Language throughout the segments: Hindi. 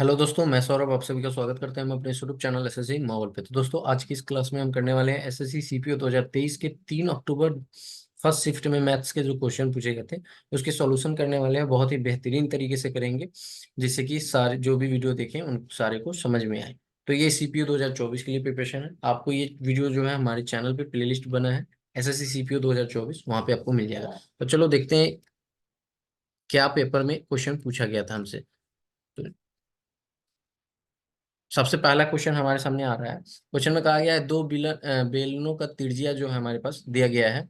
हेलो दोस्तों, मैं सौरभ आप सभी का स्वागत करते हैं हम अपने यूट्यूब चैनल एसएससी माहौल पे। तो दोस्तों, आज की इस क्लास में हम करने वाले हैं एसएससी सीपीओ 2023 के 3 अक्टूबर फर्स्ट शिफ्ट में मैथ्स के जो क्वेश्चन पूछे गए थे उसके सॉल्यूशन करने वाले हैं। बहुत ही बेहतरीन तरीके से करेंगे जिससे कि सारे जो भी वीडियो देखें उन सारे को समझ में आए। तो ये सीपीओ 2024 के लिए प्रिपरेशन है। आपको ये वीडियो जो है हमारे चैनल पे प्लेलिस्ट बना है एसएससी सीपीओ 2024, वहां पे आपको मिल जाएगा। तो चलो देखते हैं क्या पेपर में क्वेश्चन पूछा गया था हमसे। तो सबसे पहला क्वेश्चन हमारे सामने आ रहा है। क्वेश्चन में कहा गया है दो बेलनों का त्रिज्या जो है हमारे पास दिया गया है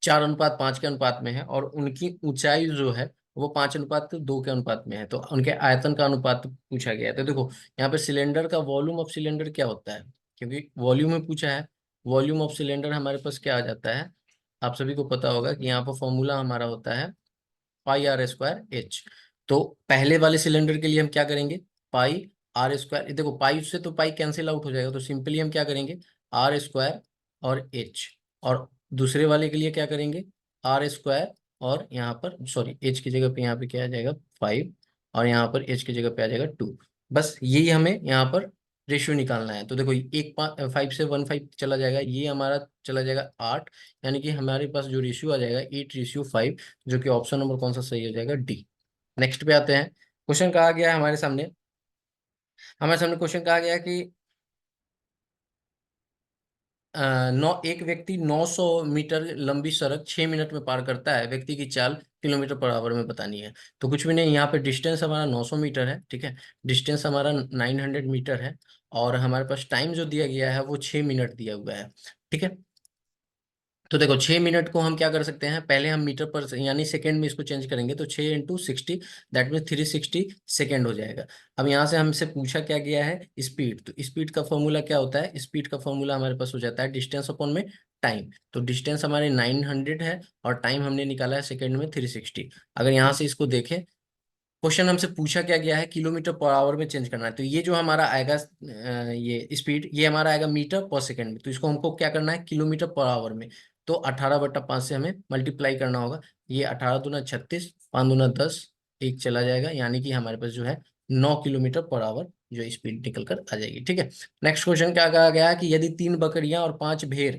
4:5 के अनुपात में है और उनकी ऊंचाई जो है वो 5:2 के अनुपात में है। तो उनके आयतन का अनुपात पूछा गया है। तो देखो, यहाँ पे सिलेंडर का वॉल्यूम ऑफ सिलेंडर क्या होता है, क्योंकि वॉल्यूम में पूछा है। वॉल्यूम ऑफ सिलेंडर हमारे पास क्या आ जाता है, आप सभी को पता होगा कि यहाँ पर फॉर्मूला हमारा होता है पाई आर स्क्वायर एच। तो पहले वाले सिलेंडर के लिए हम क्या करेंगे, पाई आर स्क्वायर। देखो, पाई से तो पाई कैंसिल आउट हो जाएगा, तो सिंपली हम क्या करेंगे, आर स्क्वायर और एच। और दूसरे वाले के लिए क्या करेंगे, आर स्क्वायर और यहाँ पर सॉरी एच की जगह पे यहाँ पे क्या आ जाएगा 5, और यहाँ पर एच की जगह पे आ जाएगा 2। बस यही हमें यहाँ पर रेशियो निकालना है। तो देखो, 5 से 1 5 चला जाएगा, ये हमारा चला जाएगा 8, यानी कि हमारे पास जो रेशियो आ जाएगा 8:5, जो कि ऑप्शन नंबर कौन सा सही हो जाएगा, डी। नेक्स्ट पे आते हैं। क्वेश्चन कहा गया है हमारे सामने क्वेश्चन कहा गया है कि एक व्यक्ति 900 मीटर लंबी सड़क 6 मिनट में पार करता है। व्यक्ति की चाल किलोमीटर पर आवर में बतानी है। तो कुछ भी नहीं, यहाँ पे डिस्टेंस हमारा 900 मीटर है, ठीक है। डिस्टेंस हमारा 900 मीटर है और हमारे पास टाइम जो दिया गया है वो 6 मिनट दिया हुआ है, ठीक है। तो देखो, 6 मिनट को हम क्या कर सकते हैं, पहले हम मीटर पर यानी सेकंड में इसको चेंज करेंगे। तो 6 × 60, दैट मीन 360 सेकेंड हो जाएगा। अब यहाँ से हमसे पूछा क्या गया है, स्पीड। तो स्पीड का फॉर्मूला क्या होता है, स्पीड का फॉर्मूला हमारे पास हो जाता है डिस्टेंस अपॉन में टाइम। तो डिस्टेंस हमारे 900 है और टाइम हमने निकाला है सेकेंड में 360। अगर यहाँ से इसको देखें, क्वेश्चन हमसे पूछा क्या गया है, किलोमीटर पर आवर में चेंज करना है। तो ये जो हमारा आएगा ये स्पीड, ये हमारा आएगा मीटर पर सेकंड में। तो इसको हमको क्या करना है, किलोमीटर पर आवर में। तो 18/5 से हमें मल्टीप्लाई करना होगा। ये 18×2 = 36, 5×10, एक चला जाएगा, यानी कि हमारे पास जो है 9 किलोमीटर पर आवर जो स्पीड निकल कर आ जाएगी, ठीक है। नेक्स्ट क्वेश्चन क्या कहा गया है कि यदि 3 बकरियां और 5 भेड़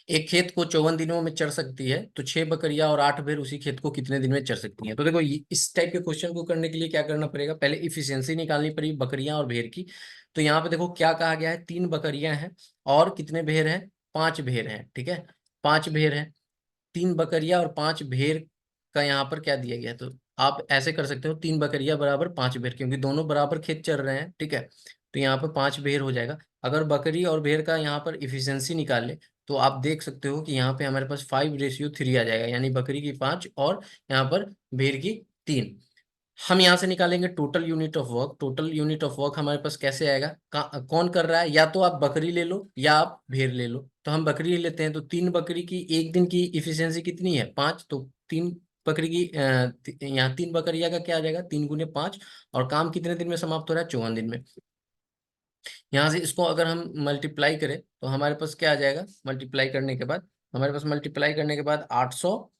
एक खेत को 54 दिनों में चर सकती है, तो 6 बकरियां और 8 भेड़ उसी खेत को कितने दिन में चर सकती हैं। तो देखो, इस टाइप के क्वेश्चन को करने के लिए क्या करना पड़ेगा, पहले इफिशियंसी निकालनी पड़ेगी बकरियां और भेड़ की। तो यहाँ पे देखो क्या कहा गया है, 3 बकरियां हैं और कितने भेड़ हैं, 5 भेड़ हैं, ठीक है। 5 भेड़ हैं, 3 बकरियां और 5 भेड़ का यहाँ पर क्या दिया गया है। तो आप ऐसे कर सकते हो, 3 बकरियां बराबर 5 भेड़, क्योंकि दोनों बराबर खेत चल रहे हैं, ठीक है। तो यहाँ पर 5 भेड़ हो जाएगा। अगर बकरी और भेड़ का यहाँ पर इफिशियंसी निकाले तो आप देख सकते हो कि यहाँ पे हमारे पास 5:3 आ जाएगा, यानी बकरी की 5 और यहाँ पर भेड़ की 3। हम यहाँ से निकालेंगे total unit of work. Total unit of work हमारे पास कैसे आएगा, कौन कर रहा है, या तो आप बकरी ले लो या आप भेड़ ले लो। तो हम बकरी ले लेते हैं। तो 3 बकरी की एक दिन की इफिशियंसी कितनी है, 5। तो 3 बकरी की यहाँ 3 बकरिया का क्या आ जाएगा, 3 × 5, और काम कितने दिन में समाप्त हो रहा है, 54 दिन में। यहाँ से इसको अगर हम मल्टीप्लाई करें तो हमारे पास क्या आ जाएगा, मल्टीप्लाई करने के बाद 800,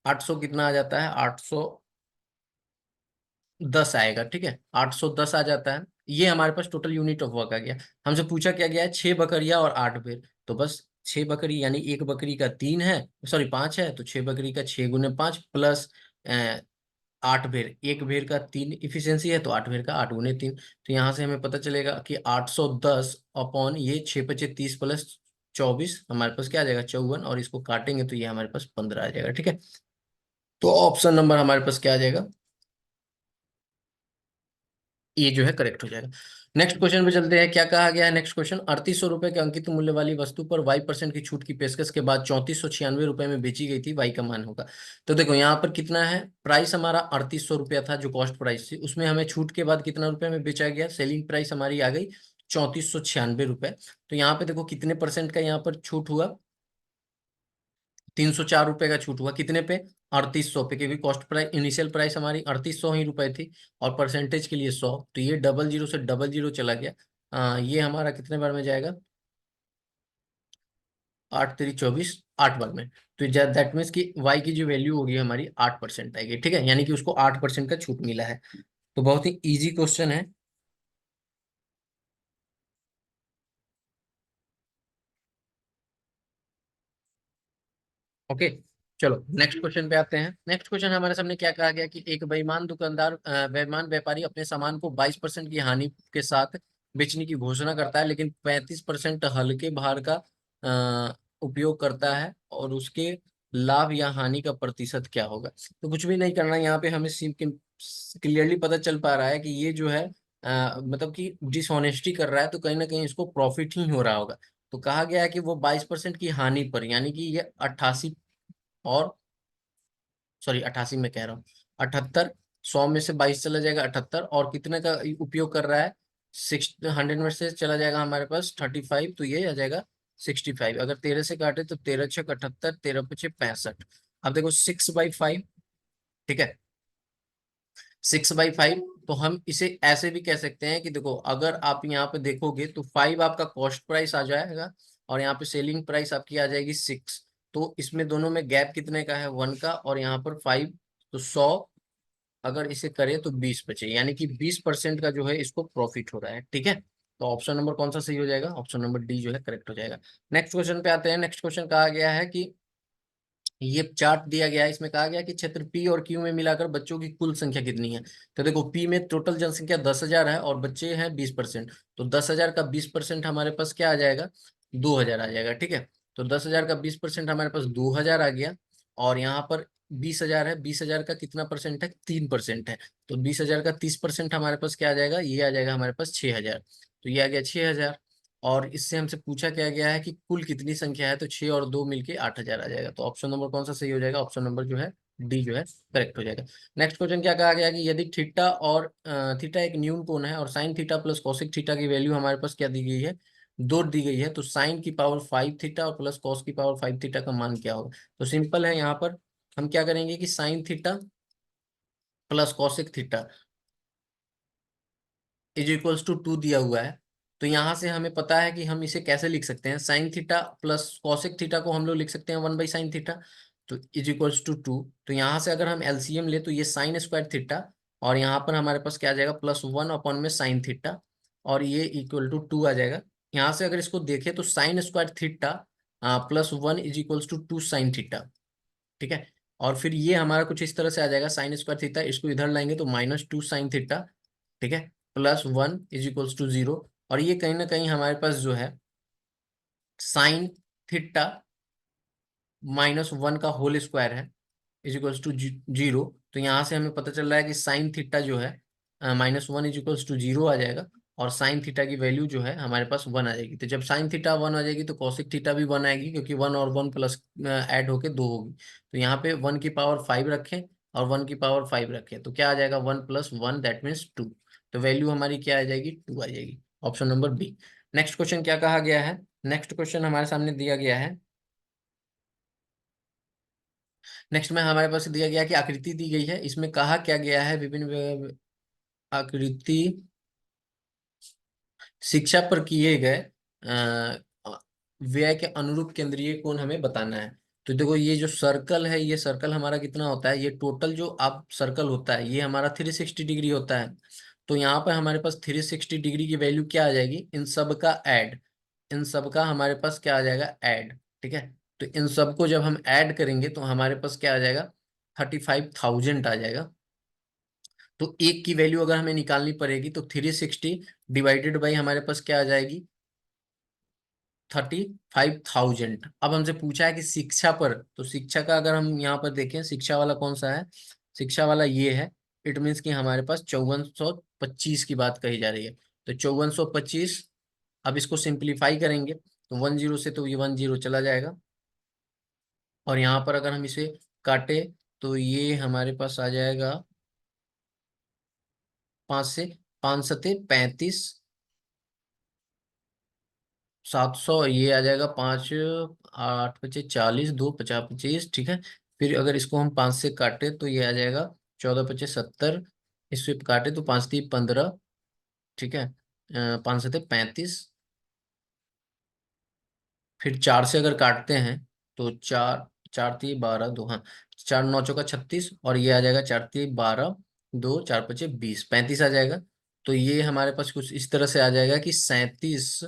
800 कितना आ जाता है, 810 आएगा, ठीक है। 810 आ जाता है। ये हमारे पास टोटल यूनिट ऑफ वर्क आ गया। हमसे पूछा क्या गया है, 6 बकरियां और 8 भेड़। तो बस 6 बकरी यानी एक बकरी का 3 है, सॉरी 5 है, तो 6 बकरी का 6 × 5 प्लस 8 भेड़, एक भेड़ का 3 इफिशियंसी है, तो 8 भेड़ का 8 × 3। तो यहाँ से हमें पता चलेगा कि 810 अपॉन ये 6×5 = 30 प्लस 24, हमारे पास क्या आ जाएगा 54, और इसको काटेंगे तो ये हमारे पास 15 आ जाएगा, ठीक है। तो ऑप्शन नंबर हमारे पास क्या आ जाएगा, ये जो है करेक्ट हो जाएगा। नेक्स्ट क्वेश्चन पे चलते हैं। क्या कहा गया है, नेक्स्ट क्वेश्चन, 3800 रुपए के अंकित मूल्य वाली वस्तु पर y% की छूट की पेशकश के बाद 3496 रुपए में बेची गई थी, y का मान होगा। तो देखो, यहाँ पर कितना है, प्राइस हमारा 3800 रुपया था जो कॉस्ट प्राइस थी, उसमें हमें छूट के बाद कितना रुपए में बेचा गया, सेलिंग प्राइस हमारी आ गई 3496 रुपए। तो यहाँ पे देखो कितने परसेंट का यहाँ पर छूट हुआ, 304 रुपए का छूट हुआ, कितने पे, 3800 पे, क्योंकि कॉस्ट प्राइस इनिशियल प्राइस हमारी 3800 ही रुपए थी और परसेंटेज के लिए 100। तो ये डबल जीरो से डबल जीरो चला गया। ये हमारा कितने बार में जाएगा, 8 3 24, 8 बार में। तो दैट मीन्स कि y की जो वैल्यू होगी हमारी 8% आएगी, ठीक है, यानी कि उसको 8% का छूट मिला है। तो बहुत ही इजी क्वेश्चन है। ओके, चलो नेक्स्ट क्वेश्चन पे आते हैं। नेक्स्ट क्वेश्चन हमारे सामने क्या कहा गया कि एक बेईमान दुकानदार, बेईमान व्यापारी अपने सामान को 22% की हानि के साथ बेचने की घोषणा करता है, लेकिन 35% हल्के भार का उपयोग करता है, और उसके लाभ या हानि का प्रतिशत क्या होगा। तो कुछ भी नहीं करना, यहाँ पे हमें क्लियरली पता चल पा रहा है कि ये जो है मतलब कि डिसऑनेस्टी कर रहा है, तो कहीं ना कहीं इसको प्रॉफिट ही हो रहा होगा। तो कहा गया है कि वो 22% की हानि पर, यानी कि ये 88 और, सॉरी 88 में कह रहा हूँ, 78, 100 में से 22 चला जाएगा 78, और कितने का उपयोग कर रहा है, 600 में से चला जाएगा हमारे पास 35, तो ये आ जाएगा 65। अगर 13 से काटे तो 13 छक 78, 13 पचे 65। अब देखो 6/5, ठीक है, 6/5। तो हम इसे ऐसे भी कह सकते हैं कि देखो, अगर आप यहाँ पे देखोगे तो 5 आपका कॉस्ट प्राइस आ जाएगा, और यहाँ पे सेलिंग प्राइस आपकी आ जाएगी 6। तो इसमें दोनों में गैप कितने का है, 1 का, और यहाँ पर 5। तो 100 अगर इसे करें तो 20 बचे, यानी कि 20% का जो है इसको प्रॉफिट हो रहा है, ठीक है। तो ऑप्शन नंबर कौन सा सही हो जाएगा, ऑप्शन नंबर डी जो है करेक्ट हो जाएगा। नेक्स्ट क्वेश्चन पे आते हैं। नेक्स्ट क्वेश्चन कहा गया है कि ये चार्ट दिया गया है, इसमें कहा गया कि क्षेत्र पी और क्यू में मिलाकर बच्चों की कुल संख्या कितनी है। तो देखो, पी में टोटल जनसंख्या 10,000 है और बच्चे हैं 20%। तो 10,000 का 20% हमारे पास क्या आ जाएगा, 2,000 आ जाएगा, ठीक है। तो 10,000 का 20% हमारे पास 2,000 आ गया, और यहाँ पर 20,000 है, 20,000 का कितना परसेंट है, 3% है। तो 20,000 का 30% हमारे पास क्या आ जाएगा, ये आ जाएगा हमारे पास 6,000। तो ये आ गया 6,000। और इससे हमसे पूछा क्या गया है कि कुल कितनी संख्या है, तो 6 और 2 मिलके 8,000 आ जाएगा। तो ऑप्शन नंबर कौन सा सही हो जाएगा, ऑप्शन नंबर जो है डी जो है करेक्ट हो जाएगा। नेक्स्ट क्वेश्चन क्या कहा गया कि यदि थीटा और थीटा एक न्यून कोण है, और sign theta plus cosec theta की वैल्यू हमारे पास क्या दी गई है, 2 दी गई है, तो साइन की पावर 5 थीटा और प्लस कॉस की पावर 5 थीटा का मान क्या होगा। तो सिंपल है, यहाँ पर हम क्या करेंगे कि sine theta plus cosec theta is equals to 2 दिया हुआ है। तो यहाँ से हमें पता है कि हम इसे कैसे लिख सकते हैं, sign theta plus cosec theta को हम लोग लिख सकते हैं 1/sin थीटा, तो इज इक्वल्स टू 2। तो यहाँ से अगर हम एलसीएम ले तो ये साइन स्क्वायर थीटा, और यहाँ पर हमारे पास क्या आ जाएगा, +1 में साइन थीटा, और ये इक्वल टू 2 आ जाएगा। यहाँ से अगर इसको देखें तो sine square theta +1 is equals to 2 sin theta, ठीक है। और फिर ये हमारा कुछ इस तरह से आ जाएगा, साइन स्क्वायर थीटा, इसको इधर लाएंगे तो -2 sin थीटा, ठीक है, +1 इज इक्वल्स टू 0। और ये कहीं ना कहीं हमारे पास जो है साइन थीटा -1 का होल स्क्वायर है, इज इक्वल्स टू 0। तो यहाँ से हमें पता चल रहा है कि साइन थीटा जो है -1 इज इक्वल्स टू 0 आ जाएगा, और साइन थीटा की वैल्यू जो है हमारे पास 1 आ जाएगी। तो जब साइन थीटा 1 आ जाएगी तो कॉसिक थीटा भी 1 आएगी, क्योंकि 1 और 1 प्लस ऐड होके 2 होगी। तो यहाँ पे 1 की पावर 5 रखें और 1 की पावर 5 रखें, तो क्या आ जाएगा, 1 + 1 दैट मीन्स 2। तो वैल्यू हमारी क्या आ जाएगी, 2 आ जाएगी, option number B. Next question क्या कहा गया है, नेक्स्ट क्वेश्चन हमारे सामने दिया गया है। नेक्स्ट में हमारे पास दिया गया कि आकृति दी गई है, इसमें कहा क्या गया है, विभिन्न आकृति शिक्षा पर किए गए व्यय के अनुरूप केंद्रीय कोण हमें बताना है। तो देखो, ये जो सर्कल है, ये सर्कल हमारा कितना होता है, ये टोटल जो आप सर्कल होता है ये हमारा 360 डिग्री होता है। तो यहाँ पर हमारे पास 360 डिग्री की वैल्यू क्या आ जाएगी, इन सब का ऐड, इन सब का हमारे पास क्या आ जाएगा, ऐड, ठीक है। तो इन सबको जब हम ऐड करेंगे तो हमारे पास क्या आ जाएगा, 35,000 आ जाएगा। तो एक की वैल्यू अगर हमें निकालनी पड़ेगी तो 360 डिवाइडेड बाई हमारे पास क्या आ जाएगी, 35,000। अब हमसे पूछा है कि शिक्षा पर, तो शिक्षा का अगर हम यहाँ पर देखें, शिक्षा वाला कौन सा है, शिक्षा वाला ये है। इट मीन्स कि हमारे पास 5425 की बात कही जा रही है। तो 5425, अब इसको सिंप्लीफाई करेंगे तो 10 से तो ये 10 चला जाएगा, और यहाँ पर अगर हम इसे काटे तो ये हमारे पास आ जाएगा 5 से 5 सते 35, 700, ये आ जाएगा 5 8 पचे 40, 2 50 25, ठीक है। फिर अगर इसको हम 5 से काटे तो ये आ जाएगा 14 पचे 70, इससे काटे तो 5 3 15, ठीक है, 5 7 35, फिर 4 से अगर काटते हैं तो 4, 4 × 3 = 12, दो, हाँ, 4 × 9 = 36, और ये आ जाएगा 4 × 3 = 12, दो, 4 × 5 = 20, 35 आ जाएगा। तो ये हमारे पास कुछ इस तरह से आ जाएगा कि 37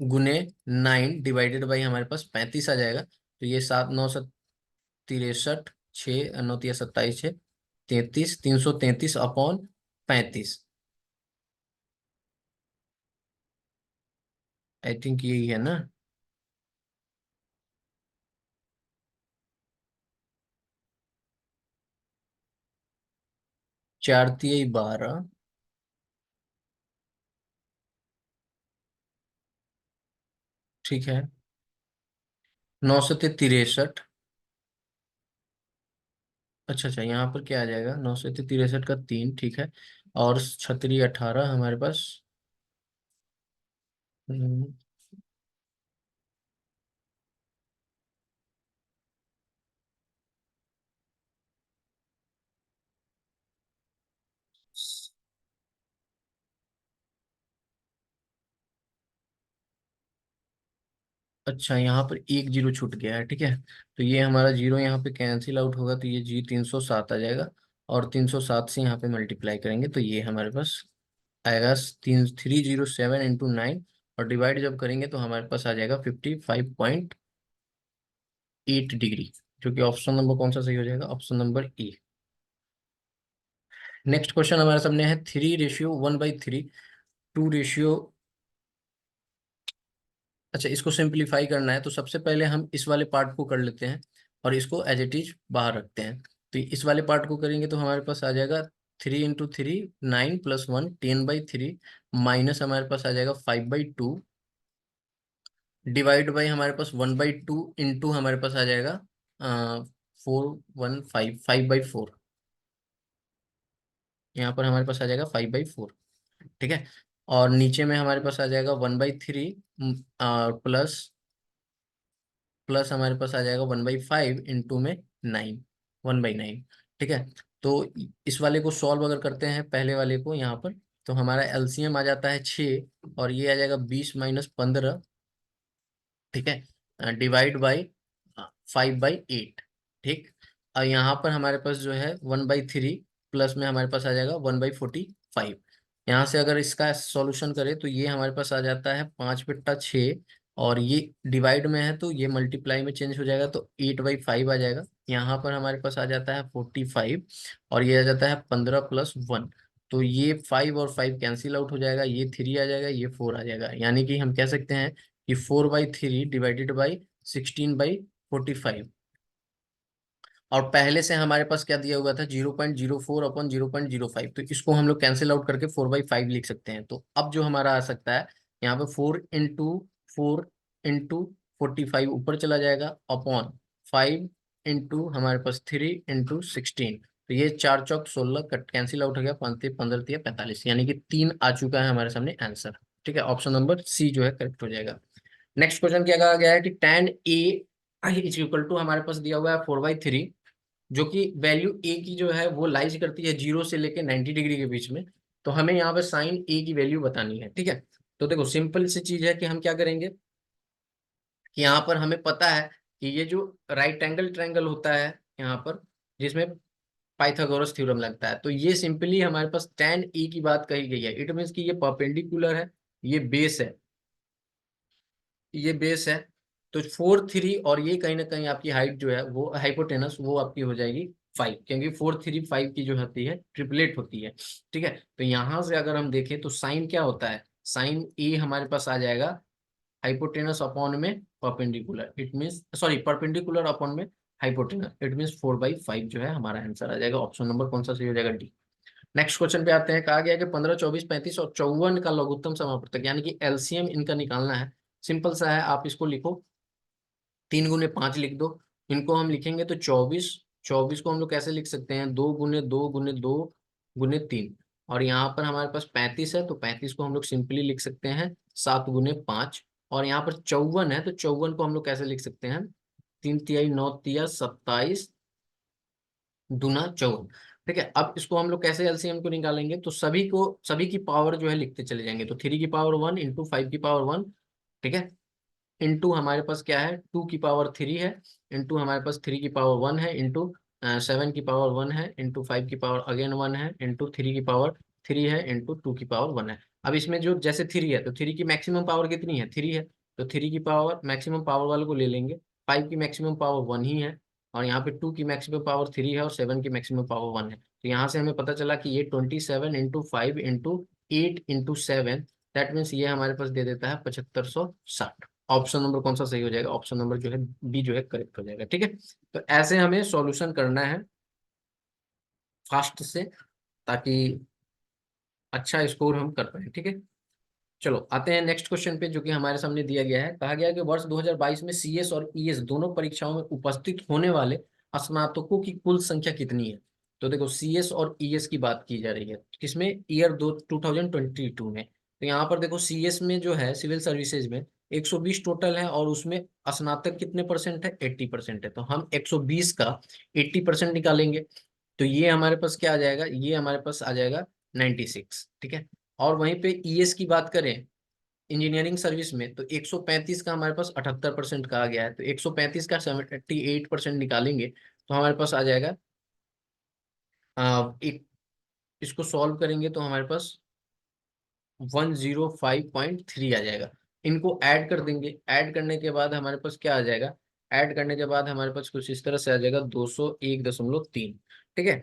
× 9 डिवाइडेड बाई हमारे पास 35 आ जाएगा। तो ये 7 × 9 = 63, 6 × 9 = 27, 6 33, 333/35। आई थिंक यही है ना। 4 × 3 = 12। ठीक है। 9 से 63। अच्छा अच्छा, यहाँ पर क्या आ जाएगा, 9 से 63 का 3, ठीक है। और छतरी 18 हमारे पास। हम्म, अच्छा, यहाँ पर एक जीरो छूट गया है, ठीक है। तो ये हमारा जीरो यहाँ पे कैंसिल आउट होगा, तो ये जी 307 आ जाएगा। और 307 से यहाँ पे मल्टीप्लाई करेंगे तो ये हमारे पास आएगा 3007 × 9, और डिवाइड जब करेंगे तो हमारे पास आ जाएगा 55.8 डिग्री, जो कि ऑप्शन नंबर कौन सा सही हो जाएगा, option number A. Next question हमारे सामने है 3:1/3, 2 अच्छा, इसको सिंपलीफाई करना है तो सबसे पहले हम इस वाले पार्ट को कर लेते हैं, और इसको एज इट इज बाहर रखते हैं। तो इस वाले पार्ट को करेंगे तो हमारे पास आ जाएगा 3 × 3 9 + 1 10/3, माइनस हमारे पास आ जाएगा 5/2, डिवाइड बाई हमारे पास 1/2, इंटू हमारे पास आ जाएगा 415, 5/4। यहाँ पर हमारे पास आ जाएगा 5/4, ठीक है। और नीचे में हमारे पास आ जाएगा 1/3, प्लस प्लस हमारे पास आ जाएगा 1/5, इंटू में 9, 1/9, ठीक है। तो इस वाले को सॉल्व अगर करते हैं पहले वाले को यहाँ पर, तो हमारा एलसीएम आ जाता है 6, और ये आ जाएगा 20 - 15, ठीक है, डिवाइड बाई 5/8, ठीक। और यहाँ पर हमारे पास जो है 1/3, प्लस में हमारे पास आ जाएगा 1/45। यहाँ से अगर इसका सॉल्यूशन करें तो ये हमारे पास आ जाता है 5 × 6, और ये डिवाइड में है तो ये मल्टीप्लाई में चेंज हो जाएगा, तो 8/5 आ जाएगा। यहाँ पर हमारे पास आ जाता है 45, और ये आ जाता है 15 + 1। तो ये 5 और 5 कैंसिल आउट हो जाएगा, ये 3 आ जाएगा, ये 4 आ जाएगा, यानी कि हम कह सकते हैं कि 4/3 डिवाइडेड बाई 16/45। और पहले से हमारे पास क्या दिया हुआ था, 0.04/0.05, तो इसको हम लोग कैंसिल आउट करके 4/5 लिख सकते हैं। तो अब जो हमारा आ सकता है यहाँ पे 4 × 4 × 45 ऊपर चला जाएगा, अपॉन 5 हमारे पास 3 × 16। तो ये 4 × 4 = 16, कट कैंसिल आउट हो गया, 5 × 3 = 15, 45, यानी कि 3 आ चुका है हमारे सामने आंसर। ठीक है, ऑप्शन नंबर सी जो है करेक्ट हो जाएगा। नेक्स्ट क्वेश्चन क्या कहा गया है कि tan A = हमारे पास दिया हुआ है 4/3, जो कि वैल्यू ए की जो है वो लाइज करती है 0 से लेके 90 डिग्री के बीच में। तो हमें यहाँ पे साइन ए की वैल्यू बतानी है, ठीक है। तो देखो सिंपल सी चीज है कि हम क्या करेंगे कि यहाँ पर हमें पता है कि ये जो राइट एंगल ट्रायंगल होता है यहाँ पर, जिसमें पाइथागोरस थ्योरम लगता है, तो ये सिंपली हमारे पास tan ए की बात कही गई है। इट मीन्स कि ये परपेंडिकुलर है, ये बेस है, ये बेस है। तो 4 3 और ये कहीं ना कहीं आपकी हाइट जो है वो हाइपोटेनस वो आपकी हो जाएगी 5, क्योंकि 4 3 5 की जो होती है ट्रिपलेट होती है, ठीक है। तो यहाँ से अगर हम देखें तो साइन क्या होता है, साइन ए हमारे पास आ जाएगा हाइपोटेनस अपॉन में perpendicular, it means sorry perpendicular upon में हाइपोटेनस, इट मीन्स 4/5 जो है हमारा आंसर आ जाएगा। ऑप्शन नंबर कौन सा सही हो जाएगा, डी। नेक्स्ट क्वेश्चन पे आते हैं, कहा गया कि 15 24 35 और 54 का लघुत्तम समापवर्तक यानी कि एलसीएम इनका निकालना है। सिंपल सा है, आप इसको लिखो, 3 × 5 लिख दो। इनको हम लिखेंगे तो 24, 24 को हम लोग कैसे लिख सकते हैं, 2 × 2 × 2 × 3। और यहाँ पर हमारे पास 35 है, तो 35 को हम लोग सिंपली लिख सकते हैं 7 × 5। और यहाँ पर 54 है, तो 54 को हम लोग कैसे लिख सकते हैं, 3 × 3 = 9, 27 × 2 = 54, ठीक है। अब इसको हम लोग कैसे एलसीएम को निकालेंगे, तो सभी की पावर जो है लिखते चले जाएंगे, तो 3 की पावर 1 × 5 की पावर 1, ठीक है। इंटू हमारे पास क्या है 2 की पावर 3 है, इंटू हमारे पास 3 की पावर 1 है, इंटू 7 की पावर 1 है, इंटू 5 की पावर अगेन 1 है, इंटू 3 की पावर 3 है, इंटू 2 की पावर 1 है। अब इसमें जो जैसे 3 है तो 3 की मैक्सिमम पावर कितनी है 3 है, तो 3 की पावर मैक्सिमम पावर वाले को ले लेंगे। 5 की मैक्सिमम पावर 1 ही है, और यहाँ पे 2 की मैक्सिमम पावर 3 है, और 7 की मैक्सिमम पावर 1 है। तो यहाँ से हमें पता चला कि ये 27 × 5 × 8 × 7, दैट मीन्स ये हमारे पास दे देता है 7560। ऑप्शन नंबर कौन सा सही हो जाएगा, ऑप्शन नंबर जो है बी जो है करेक्ट हो जाएगा। ठीक है, तो ऐसे हमें सॉल्यूशन करना है फास्ट से, ताकि अच्छा स्कोर हम कर पाए। ठीक है, चलो आते हैं नेक्स्ट क्वेश्चन पे, जो कि हमारे सामने दिया गया है। कहा गया है कि वर्ष 2022 में सीएस और ईएस दोनों परीक्षाओं में उपस्थित होने वाले स्नातकों की कुल संख्या कितनी है। तो देखो सीएस और ईएस की बात की जा रही है, किसमें, ईयर 2022 में। तो यहाँ पर देखो सीएस में जो है सिविल सर्विसेज में 120 टोटल है, और उसमें स्नातक कितने परसेंट है 80% है, तो हम 120 का 80% निकालेंगे। तो ये हमारे पास क्या आ जाएगा, ये हमारे पास आ जाएगा 96। ठीक है, और वहीं पे ईएस की बात करें इंजीनियरिंग सर्विस में, तो 135 का हमारे पास 78% कहा गया है, तो 135 का 78% निकालेंगे तो हमारे पास आ जाएगा एक, इसको सॉल्व करेंगे तो हमारे पास 105.3 आ जाएगा। इनको ऐड कर देंगे, ऐड करने के बाद हमारे पास क्या आ जाएगा, ऐड करने के बाद हमारे पास कुछ इस तरह से आ जाएगा 201.3। ठीक है,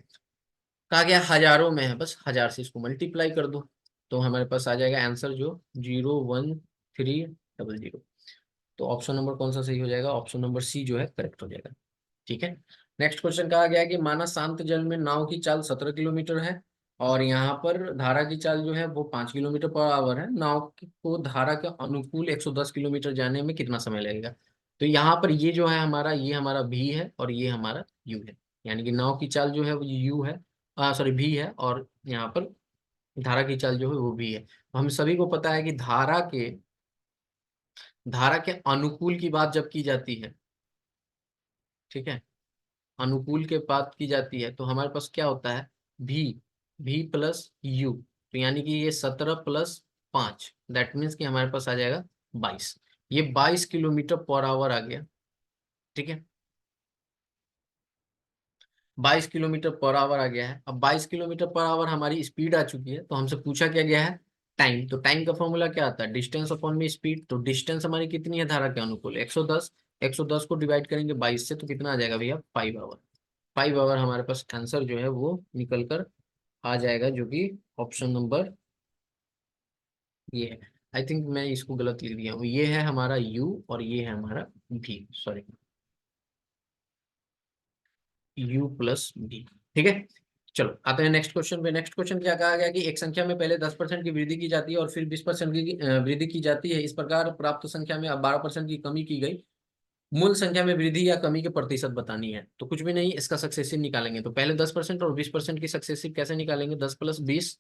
कहा गया हजारों में है, बस हजार से इसको मल्टीप्लाई कर दो, तो हमारे पास आ जाएगा आंसर जो 01300। तो ऑप्शन नंबर कौन सा सही हो जाएगा, ऑप्शन नंबर सी जो है करेक्ट हो जाएगा। ठीक है, नेक्स्ट क्वेश्चन कहा गया है कि माना शांत जल में नाव की चाल 17 किलोमीटर है, और यहाँ पर धारा की चाल जो है वो 5 किलोमीटर पर आवर है। को धारा के अनुकूल 110 किलोमीटर जाने में कितना समय लगेगा। तो यहाँ पर ये जो है हमारा, ये हमारा भी है और ये हमारा यू है, यानी कि नाव की चाल जो है वो यू है, सॉरी भी है, और यहाँ पर धारा की चाल जो है वो भी है। तो हम सभी को पता है कि धारा के अनुकूल की बात जब की जाती है, ठीक है, अनुकूल के बात की जाती है, तो हमारे पास क्या होता है भी, भी प्लस यू, तो यानी कि ये 17 + 5, दैट मीन्स कि हमारे पास आ जाएगा 22। ये 22 किलोमीटर पर आवर आ गया। ठीक है, 22 किलोमीटर पर आवर आ गया है। अब 22 किलोमीटर पर आवर हमारी स्पीड आ चुकी है, तो हमसे पूछा क्या गया है टाइम। तो टाइम का फॉर्मूला क्या आता है, डिस्टेंस अपॉन में स्पीड। तो डिस्टेंस हमारी कितनी है धारा के अनुकूल 110, 110 को डिवाइड करेंगे 22 से, तो कितना आ जाएगा भैया 5 आवर। 5 आवर हमारे पास आंसर जो है वो निकल कर आ जाएगा, जो कि ऑप्शन नंबर ये है। आई थिंक मैं इसको गलत लिख दिया हूँ, ये है हमारा यू और ये है हमारा भी, सॉरी, यू प्लस बी। ठीक है, चलो आते हैं नेक्स्ट क्वेश्चन पे। नेक्स्ट क्वेश्चन क्या कहा गया कि एक संख्या में पहले 10% की वृद्धि की जाती है और फिर 20% की वृद्धि की जाती है, इस प्रकार प्राप्त संख्या में अब 12% की कमी की गई। मूल संख्या में वृद्धि या कमी के प्रतिशत बतानी है। तो कुछ भी नहीं, इसका सक्सेसिव निकालेंगे। तो पहले 10% और 20% की सक्सेसिव कैसे निकालेंगे, 10 + 20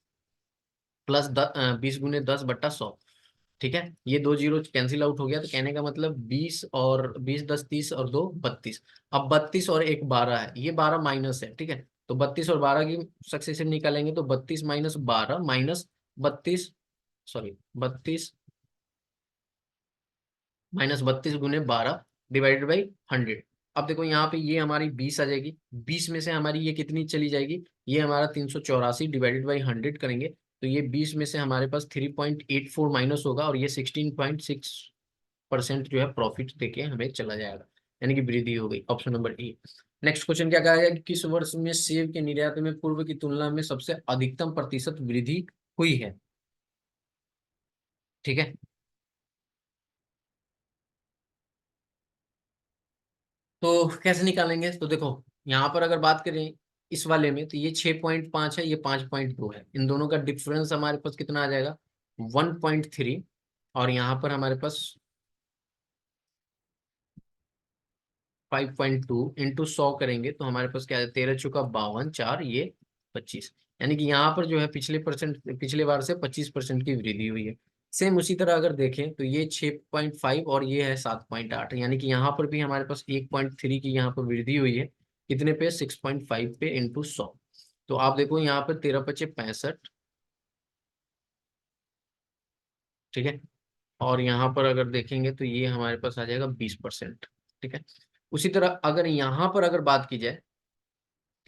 प्लस 20 × 10/100। ठीक है, ये दो जीरो कैंसिल आउट हो गया, तो कहने का मतलब 20 और 20 10 30 और 2 32। अब 32 और एक 12 है, ये 12 माइनस है। ठीक है, तो 32 और 12 की सक्सेसिव निकालेंगे, तो 32 - 12 माइनस 32, सॉरी 32 -32 × 12 डिवाइडेड बाई 100। अब देखो यहाँ पे ये हमारी 20 आ जाएगी, 20 में से हमारी ये कितनी चली जाएगी, ये हमारा 384 डिवाइडेड बाई 100 करेंगे, तो ये 20 में से हमारे पास 3.84 माइनस होगा, और ये 16.6% जो है प्रॉफिट देके हमें चला जाएगा, यानी कि वृद्धि हो गई। Option number A. Next question क्या कहा गया कि किस वर्ष में सेब के निर्यात में पूर्व की तुलना में सबसे अधिकतम प्रतिशत वृद्धि हुई है। ठीक है, तो कैसे निकालेंगे, तो देखो यहाँ पर अगर बात करें इस वाले में, तो ये 6.5 है, ये 5.2 है, इन दोनों का डिफरेंस हमारे पास कितना आ जाएगा 1.3, और यहाँ पर हमारे पास 5.2 इंटू 100 करेंगे, तो हमारे पास क्या है 13 × 52 4, ये 25, यानी कि यहाँ पर जो है पिछले बार से 25% की वृद्धि हुई है। सेम उसी तरह अगर देखें तो ये 6.5 और ये है 7.8, यानी कि यहाँ पर भी हमारे पास 1.3 की यहाँ पर वृद्धि हुई है। कितने पे 6.5 पे इंटू 100। तो आप देखो यहाँ पर 13 × 5 = 65। ठीक है, और यहाँ पर अगर देखेंगे तो ये हमारे पास आ जाएगा 20%। ठीक है। उसी तरह अगर यहाँ पर अगर बात की जाए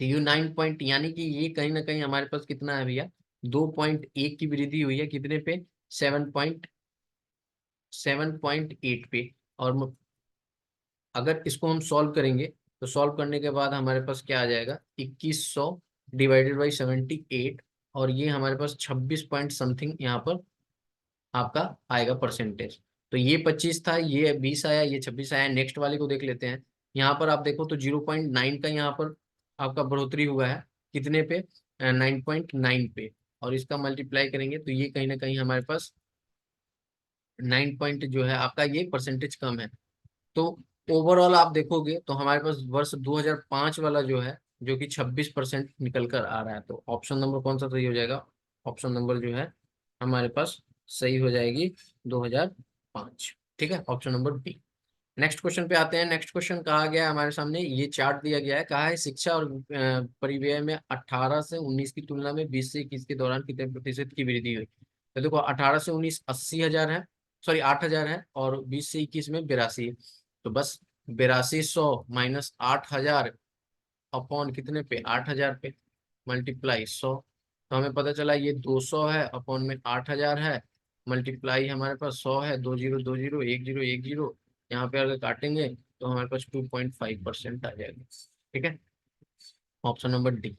तो ये 9 पॉइंट, यानी कि ये कहीं ना कहीं हमारे पास कितना है भैया, 2.1 की वृद्धि हुई है, कितने पे, 7.8 पे। और अगर इसको हम सॉल्व करेंगे तो सॉल्व करने के बाद हमारे पास क्या आ जाएगा, 2100 डिवाइडेड बाई 78, और ये हमारे पास 26 पॉइंट समथिंग यहाँ पर आपका आएगा परसेंटेज। तो ये 25 था, ये 20 आया, ये 26 आया। नेक्स्ट वाले को देख लेते हैं। यहाँ पर आप देखो तो 0.9 का यहाँ पर आपका बढ़ोतरी हुआ है, कितने पे, 9.9 पे। और इसका मल्टीप्लाई करेंगे तो ये कहीं ना कहीं हमारे पास 9 पॉइंट जो है आपका, ये परसेंटेज कम है। तो ओवरऑल आप देखोगे तो हमारे पास वर्ष 2005 वाला जो है, जो कि 26% निकल कर आ रहा है। तो ऑप्शन नंबर कौन सा सही हो जाएगा, ऑप्शन नंबर जो है हमारे पास सही हो जाएगी 2005। ठीक है, option number B. Next question पे आते हैं। नेक्स्ट क्वेश्चन कहा गया है हमारे सामने, ये चार्ट दिया गया है, कहा है शिक्षा और परिव्यय में 18 से 19 की तुलना में 20 से 21 के दौरान कितने प्रतिशत की वृद्धि हुई। तो देखो 18 से 19 80,000 है, सॉरी 8,000 है, और 20 से 21 में 82 है। तो बस 8200 माइनस 8,000 अपॉन कितने पे, 8,000 पे, मल्टीप्लाई 100। तो हमें पता चला ये 200 है, अपॉन में 8,000 है, मल्टीप्लाई हमारे पास 100 है, 20 20 1 0 1 0। यहाँ पे अगर काटेंगे तो हमारे पास 2.5% आ जाएगा। ठीक है, option number D.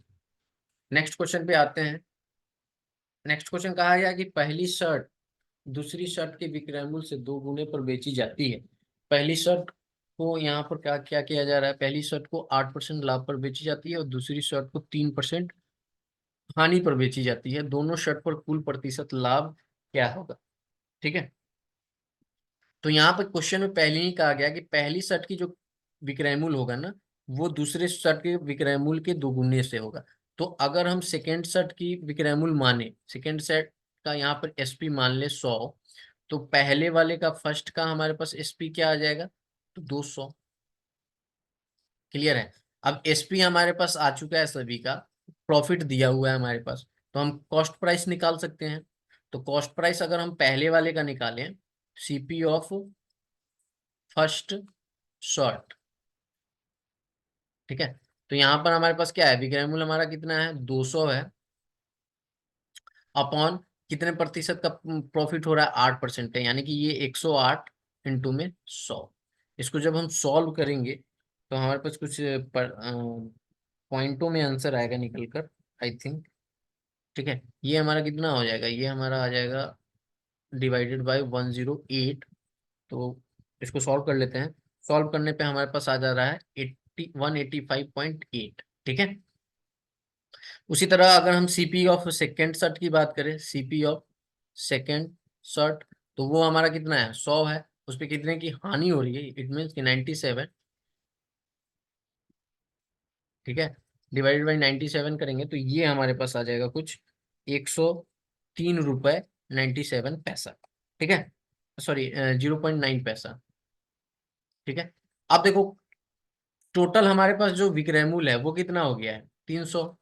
Next question पे आते हैं। नेक्स्ट क्वेश्चन कहा गया कि पहली शर्ट दूसरी शर्ट के विक्रय मूल्य से 2 गुने पर बेची जाती है। पहली शर्ट को यहाँ पर क्या क्या किया जा रहा है, पहली शर्ट को 8% लाभ पर बेची जाती है, और दूसरी शर्ट को 3% हानि पर बेची जाती है। दोनों शर्ट पर कुल प्रतिशत लाभ क्या होगा। ठीक है। तो यहाँ पर क्वेश्चन में पहले ही कहा गया कि पहली शर्ट की जो विक्रय मूल्य होगा ना, वो दूसरे शर्ट के विक्रय मूल्य के 2 गुने से होगा। तो अगर हम सेकेंड शर्ट की विक्रय मूल्य माने, सेकेंड शर्ट का यहाँ पर एसपी मान ले 100, तो पहले वाले का, फर्स्ट का हमारे पास एसपी क्या आ जाएगा, तो 200। क्लियर है। अब एसपी हमारे पास आ चुका है सभी का, प्रॉफिट दिया हुआ है हमारे पास, तो हम कॉस्ट प्राइस निकाल सकते हैं। तो कॉस्ट प्राइस अगर हम पहले वाले का निकालें, सीपी ऑफ फर्स्ट शॉर्ट। ठीक है। तो यहाँ पर हमारे पास क्या है, विक्रय मूल्य हमारा कितना है, 200 है, अपॉन कितने प्रतिशत का प्रॉफिट हो रहा है, 8% है, यानी कि ये 108 इंटू में 100। इसको जब हम सॉल्व करेंगे तो हमारे पास कुछ पॉइंटों में आंसर आएगा निकल कर, आई थिंक। ठीक है, ये हमारा कितना हो जाएगा, ये हमारा आ जाएगा डिवाइडेड बाय 108। तो इसको सॉल्व कर लेते हैं। सॉल्व करने पे हमारे पास आ जा रहा है 185.8। ठीक है। उसी तरह अगर हम सीपी ऑफ सेकेंड शर्ट की बात करें, सीपी ऑफ सेकेंड शर्ट, तो वो हमारा कितना है, 100 है। उस पर कितने की हानि हो रही है, इट मीन्स कि 97। ठीक है, डिवाइडेड बाई 97 करेंगे तो ये हमारे पास आ जाएगा कुछ 103 रुपये 97 पैसा। ठीक है, सॉरी 0.9 पैसा। ठीक है। अब देखो टोटल हमारे पास जो विक्रय मूल्य है वो कितना हो गया है, 300।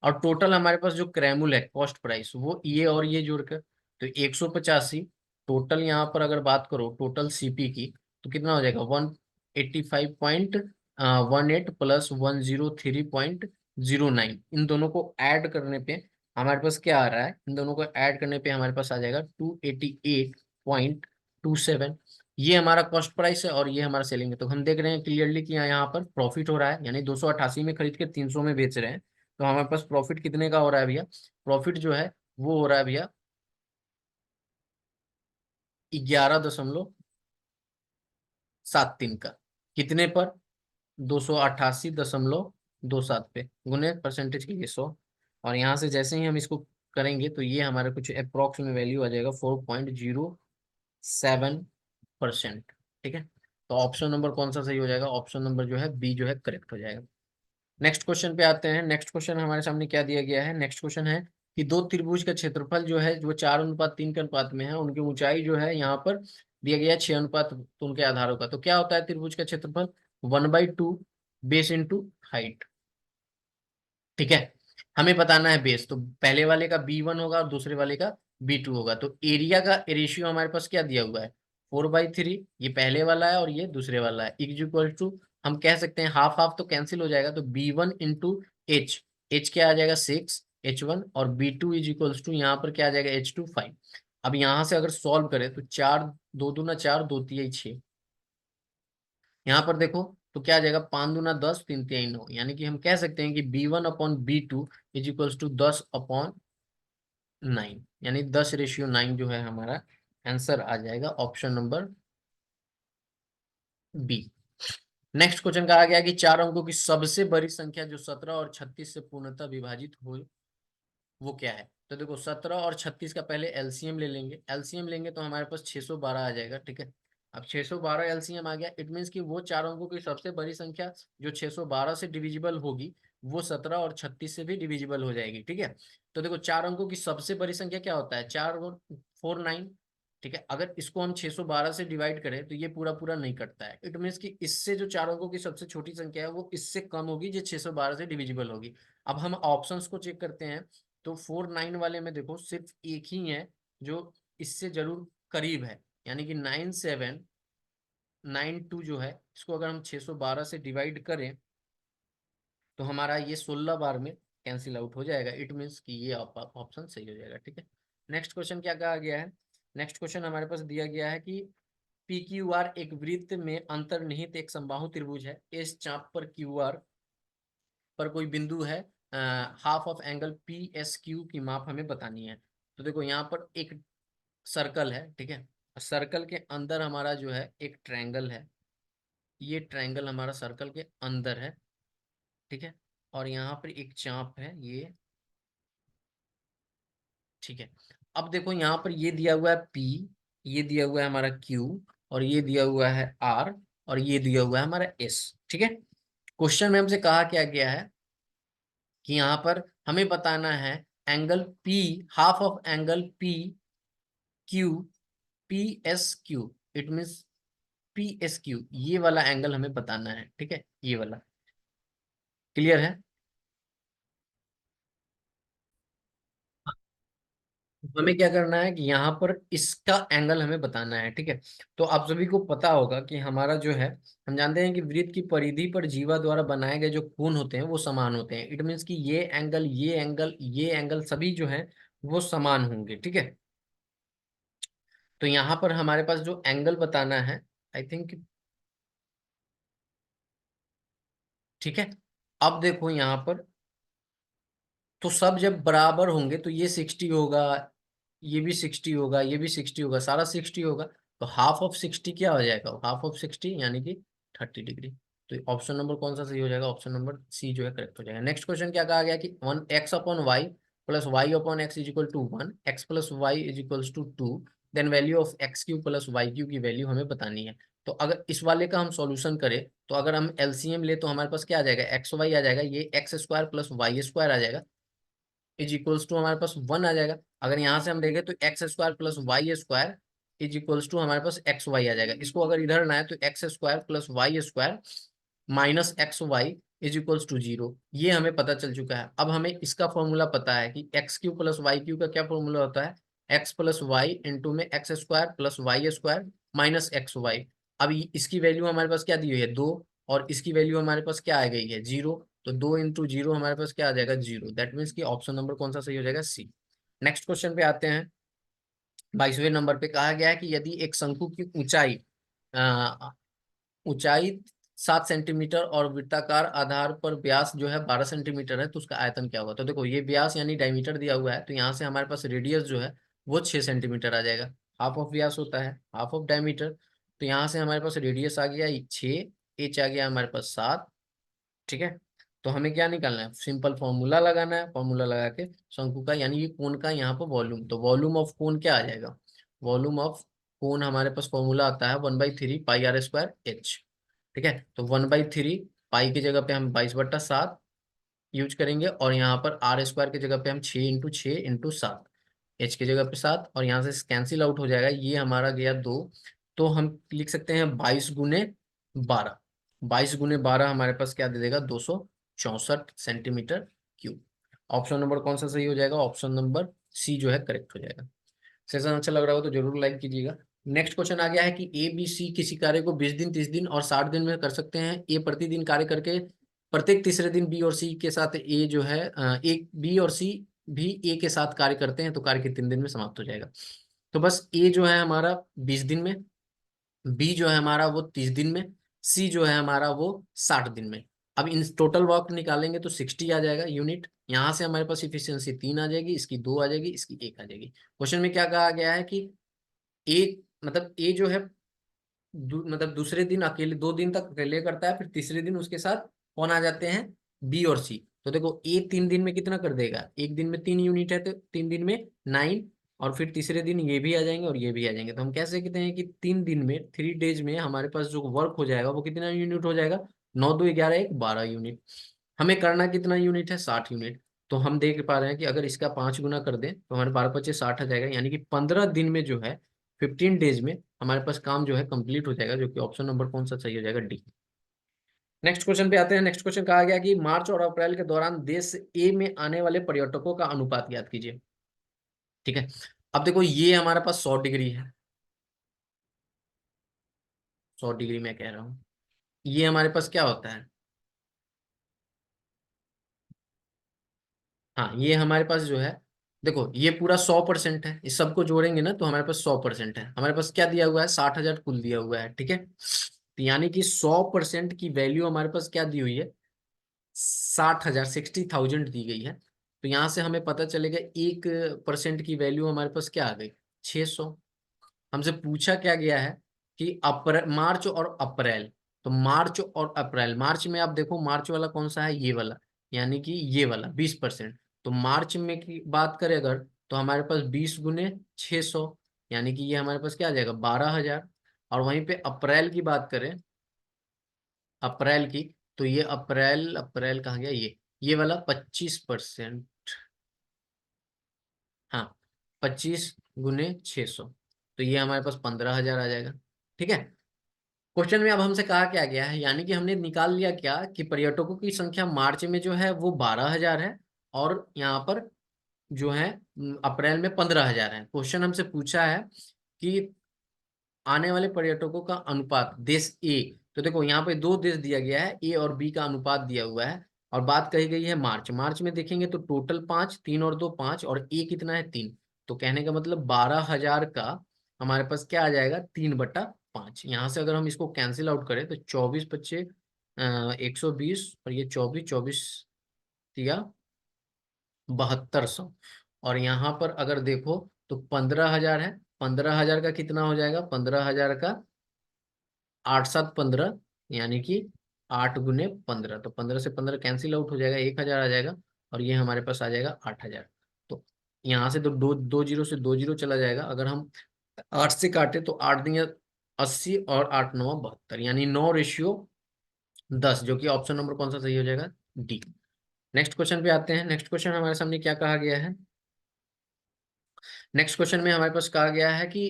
और टोटल हमारे पास जो क्रय मूल्य है, कॉस्ट प्राइस, वो ये और ये जोड़कर तो 185। टोटल यहाँ पर अगर बात करो टोटल सीपी की, तो कितना हो जाएगा, 185.18 प्लस 103.09। इन दोनों को ऐड करने पे हमारे पास क्या आ रहा है, इन दोनों को ऐड करने पे हमारे पास आ जाएगा 288.27। ये हमारा कॉस्ट प्राइस है और ये हमारा सेलिंग है। तो हम देख रहे हैं क्लियरली कि यहाँ पर प्रॉफिट हो रहा है, यानी 288 में खरीद के 300 में बेच रहे हैं। तो हमारे पास प्रॉफिट कितने का हो रहा है भैया, प्रॉफिट जो है वो हो रहा है भैया 11.73 का। कितने पर, 288.27 पे, गुने परसेंटेज के ये 100। और यहाँ से जैसे ही हम इसको करेंगे तो ये हमारे कुछ अप्रोक्स में वैल्यू आ जाएगा 4.07%। ठीक है। तो ऑप्शन नंबर कौन सा सही हो जाएगा, ऑप्शन नंबर जो है बी जो है करेक्ट हो जाएगा। नेक्स्ट क्वेश्चन पे आते हैं। नेक्स्ट क्वेश्चन हमारे सामने क्या दिया गया है, नेक्स्ट क्वेश्चन है कि दो त्रिभुज का क्षेत्रफल जो है वो 4:3 के अनुपात में है, उनकी ऊंचाई जो है यहाँ पर दिया गया है 6 अनुपात तो उनके आधारों का। तो क्या होता है त्रिभुज का क्षेत्रफल, 1/2 बेस इंटू हाइट। ठीक है, हमें बताना है बेस, तो पहले वाले का B1 होगा और दूसरे वाले का B2 होगा। तो एरिया का रेशियो हमारे पास क्या दिया हुआ है, 4/3, ये पहले वाला है और ये दूसरे वाला है, इज इक्वल टू, हम कह सकते हैं हाफ हाफ तो कैंसिल हो जाएगा, तो B1 इंटू एच क्या आ जाएगा 6 H1, और B2 इज इक्वल्स टू यहाँ पर क्या आ जाएगा H2 5। अब यहाँ से अगर सॉल्व करें तो 4, 2 दूना 4, 2 तिहाई 6, यहाँ पर देखो तो क्या आ जाएगा 5 दूना 10, 3 तिहाई 9, यानी कि हम कह सकते हैं कि B1/B2 इज इक्वल्स टू 10/9, यानी 10:9 जो है हमारा आंसर आ जाएगा option number B. Next question कहा गया कि चार अंकों की सबसे बड़ी संख्या जो 17 और 36 से पूर्णतः विभाजित हो वो क्या है। तो देखो 17 और 36 का पहले एलसीएम ले लेंगे, एलसीएम लेंगे तो हमारे पास 612 आ जाएगा, ठीक है। अब 612 एलसीएम आ गया, इट मीन्स कि वो चार अंकों की सबसे बड़ी संख्या जो 612 से डिविजिबल होगी वो 17 और 36 से भी डिविजिबल हो जाएगी, ठीक है। तो देखो चार अंकों की सबसे बड़ी संख्या क्या होता है, 4 और 4 9, ठीक है। अगर इसको हम 612 से डिवाइड करें तो ये पूरा पूरा नहीं कटता है, इट मीन्स कि इससे जो चार अंकों की सबसे छोटी संख्या है वो इससे कम होगी जो 612 से डिविजिबल होगी। अब हम ऑप्शंस को चेक करते हैं, तो 4 9 वाले में देखो सिर्फ एक ही है जो इससे जरूर करीब है, यानी कि 9792 जो है, इसको अगर हम 612 से डिवाइड करें तो हमारा ये 16 बार में कैंसिल आउट हो जाएगा, इट मीन्स कि ये ऑप्शन सही हो जाएगा, ठीक है। नेक्स्ट क्वेश्चन क्या कहा गया है, नेक्स्ट क्वेश्चन हमारे पास दिया गया है कि पी क्यू आर एक वृत्त में अंतर्निहित एक समबाहु त्रिभुज है, इस चाप पर क्यू आर पर कोई बिंदु है, half of angle P S Q की माप हमें बतानी है। तो देखो यहाँ पर एक सर्कल है, ठीक है, सर्कल के अंदर हमारा जो है एक ट्रायंगल है, ये ट्रायंगल हमारा सर्कल के अंदर है, ठीक है, और यहाँ पर एक चाप है ये, ठीक है। अब देखो यहाँ पर ये दिया हुआ है P, ये दिया हुआ है हमारा Q, और ये दिया हुआ है R, और ये दिया हुआ है हमारा S, ठीक है। क्वेश्चन में हमसे कहा क्या गया है कि यहाँ पर हमें बताना है angle P, half of angle PQ, PSQ, it means PSQ, ये वाला एंगल हमें बताना है, ठीक है, ये वाला क्लियर है। हमें क्या करना है कि यहाँ पर इसका एंगल हमें बताना है, ठीक है। तो आप सभी को पता होगा कि हमारा जो है, हम जानते हैं कि वृत्त की परिधि पर जीवा द्वारा बनाए गए जो कोण होते हैं वो समान होते हैं, इट मीन्स कि ये एंगल, ये एंगल, ये एंगल सभी जो है वो समान होंगे, ठीक है। तो यहाँ पर हमारे पास जो एंगल बताना है, आई थिंक, ठीक है। अब देखो यहाँ पर तो सब जब बराबर होंगे तो ये 60 होगा, ये भी 60 होगा, ये भी 60 होगा, सारा 60 होगा, तो हाफ ऑफ 60 क्या हो जाएगा, हाफ ऑफ 60 यानी कि 30 डिग्री। तो ऑप्शन नंबर कौन सा सही हो जाएगा, ऑप्शन नंबर सी जो है करेक्ट हो जाएगा। नेक्स्ट क्वेश्चन क्या कहा गया कि 1x/y plus y/x is equal to 1, x plus y is equals to 2, then value of x³ plus y³ की वैल्यू हमें बतानी है। तो अगर इस वाले का हम सॉल्यूशन करें तो अगर हम एलसीएम ले तो हमारे पास क्या आ जाएगा, एक्स वाई आ जाएगा, ये x² प्लस y² आ जाएगा, इज इक्वल्स टू हमारे पास 1 आ जाएगा। अगर यहाँ से हम देखें तो x² plus y² is equals to हमारे पास एक्स वाई आ जाएगा। इसको अगर इधर लाए तो x² plus y² minus XY is equals to 0, ये हमें पता चल चुका है। अब हमें इसका फॉर्मूला पता है कि x³ प्लस y³ का क्या फॉर्मूला होता है, x प्लस वाई इंटू में x² plus y² minus XY। अब इसकी वैल्यू हमारे पास क्या दी हुई है 2, और इसकी वैल्यू हमारे पास क्या आ गई है 0, तो 2 इंटू 0 हमारे पास क्या आ जाएगा 0, दैट मीन्स कि ऑप्शन नंबर कौन सा सही हो जाएगा, सी। नेक्स्ट क्वेश्चन पे आते हैं, 22वें नंबर पे कहा गया है कि यदि एक शंकु की ऊंचाई 7 सेंटीमीटर और वृत्ताकार आधार पर व्यास जो है 12 सेंटीमीटर है, तो उसका आयतन क्या होगा। तो देखो ये व्यास यानी डायमीटर दिया हुआ है, तो यहाँ से हमारे पास रेडियस जो है वो 6 सेंटीमीटर आ जाएगा, हाफ ऑफ व्यास होता है हाफ ऑफ डायमीटर, तो यहाँ से हमारे पास रेडियस आ गया 6, एच आ गया हमारे पास 7, ठीक है। तो हमें क्या निकालना है, सिंपल फॉर्मूला लगाना है, फॉर्मूला लगा के शंकु का यानी ये कोण का यहाँ पर वॉल्यूम, तो वॉल्यूम ऑफ कोण क्या आ जाएगा, वॉल्यूम ऑफ कोण हमारे पास फॉर्मूला आता है 1/3 पाई r² H, ठीक है। तो 1/3 की जगह पे हम 22/7 यूज करेंगे, और यहाँ पर r² की जगह पे हम 6 इंटू 7, एच की जगह पे 7, और यहाँ से कैंसिल आउट हो जाएगा, ये हमारा गया 2, तो हम लिख सकते हैं 22 × 12, 22 × 12 हमारे पास क्या दे देगा 264 सेंटीमीटर क्यूब। ऑप्शन नंबर कौन सा सही हो जाएगा, ऑप्शन नंबर सी जो है करेक्ट हो जाएगा। सेशन अच्छा लग रहा हो तो जरूर लाइक कीजिएगा। नेक्स्ट क्वेश्चन आ गया है कि ए बी सी किसी कार्य को 20 दिन, 30 दिन और 60 दिन में कर सकते हैं। ए प्रतिदिन कार्य करके प्रत्येक तीसरे दिन बी और सी के साथ ए जो है एक बी और सी भी ए के साथ कार्य करते हैं, तो कार्य कितने दिन में समाप्त हो जाएगा। तो बस ए जो है हमारा 20 दिन में, बी जो है हमारा वो 30 दिन में, सी जो है हमारा वो 60 दिन में। अब इन टोटल वर्क निकालेंगे तो 60 आ जाएगा यूनिट। यहाँ से हमारे पास इफिशियंसी 3 आ जाएगी, इसकी 2 आ जाएगी, इसकी 1 आ जाएगी। क्वेश्चन में क्या कहा गया है कि ए मतलब ए जो है मतलब दूसरे दिन अकेले 2 दिन तक अकेले करता है, फिर तीसरे दिन उसके साथ कौन आ जाते हैं, बी और सी। तो देखो ए 3 दिन में कितना कर देगा, एक दिन में 3 यूनिट है तो 3 दिन में 9, और फिर तीसरे दिन ये भी आ जाएंगे और ये भी आ जाएंगे। तो हम कह सकते हैं कि 3 दिन में 3 डेज में हमारे पास जो वर्क हो जाएगा वो कितना यूनिट हो जाएगा, 9 2 11 1 12 यूनिट। हमें करना कितना यूनिट है, 60 यूनिट। तो हम देख पा रहे हैं कि अगर इसका 5 गुना कर दें तो हमारे 12 × 5 = 60 आ जाएगा, यानी कि 15 दिन में जो है 15 डेज में हमारे पास काम जो है कंप्लीट हो जाएगा, जो कि ऑप्शन नंबर कौन सा सही हो जाएगा, डी। नेक्स्ट क्वेश्चन पे आते हैं। नेक्स्ट क्वेश्चन कहा गया कि मार्च और अप्रैल के दौरान देश ए में आने वाले पर्यटकों का अनुपात याद कीजिए। ठीक है, अब देखो ये हमारे पास 100 डिग्री है, 100 डिग्री मैं कह रहा हूँ। ये हमारे पास क्या होता है, हाँ ये हमारे पास जो है, देखो ये पूरा 100% है, इस सबको जोड़ेंगे ना तो हमारे पास 100% है। हमारे पास क्या दिया हुआ है, 60,000 कुल दिया हुआ है। ठीक है, तो यानी कि 100% की वैल्यू हमारे पास क्या दी हुई है, 60,000, 60,000 दी गई है। तो यहाँ से हमें पता चलेगा 1% की वैल्यू हमारे पास क्या आ गई, 600। हमसे पूछा क्या गया है कि अप्रैल, मार्च और अप्रैल। तो मार्च और अप्रैल, मार्च में आप देखो मार्च वाला कौन सा है, ये वाला, यानी कि ये वाला 20%। तो मार्च में की बात करें अगर, तो हमारे पास 20 × 600, यानी कि ये हमारे पास क्या आ जाएगा, 12,000। और वहीं पे अप्रैल की बात करें, अप्रैल की, तो ये अप्रैल, अप्रैल कहाँ गया, ये वाला 25%। हाँ, 25 × 600, तो ये हमारे पास 15,000 आ जाएगा। ठीक है, क्वेश्चन में अब हमसे कहा क्या गया है, यानी कि हमने निकाल लिया क्या कि पर्यटकों की संख्या मार्च में जो है वो 12,000 है, और यहाँ पर जो है अप्रैल में 15,000 है। क्वेश्चन हमसे पूछा है कि आने वाले पर्यटकों का अनुपात देश ए। तो देखो यहाँ पे दो देश दिया गया है, ए और बी का अनुपात दिया हुआ है, और बात कही गई है मार्च। मार्च में देखेंगे तो टोटल 5, 3 और 2 5, और ए कितना है, 3। तो कहने का मतलब 12,000 का हमारे पास क्या आ जाएगा, 3/5। यहाँ से अगर हम इसको कैंसिल आउट करें तो 24 × 5 = 120, और ये 24 24 दिया 7200। और यहाँ पर अगर देखो तो 15,000 है, 15,000 का कितना हो जाएगा, 15,000 का 8 7 15, यानी कि 8 × 15। तो 15 से 15 कैंसिल आउट हो जाएगा, 1,000 आ जाएगा, और ये हमारे पास आ जाएगा 8,000। तो यहाँ से तो दो दो जीरो से दो जीरो चला जाएगा। अगर हम 8 से काटे तो 8 × 80 और 8 × 9 = 72, यानी 9:10, जो कि ऑप्शन नंबर कौन सा सही हो जाएगा, डी। नेक्स्ट क्वेश्चन पे आते हैं। नेक्स्ट क्वेश्चन हमारे सामने क्या कहा गया है, नेक्स्ट क्वेश्चन में हमारे पास कहा गया है कि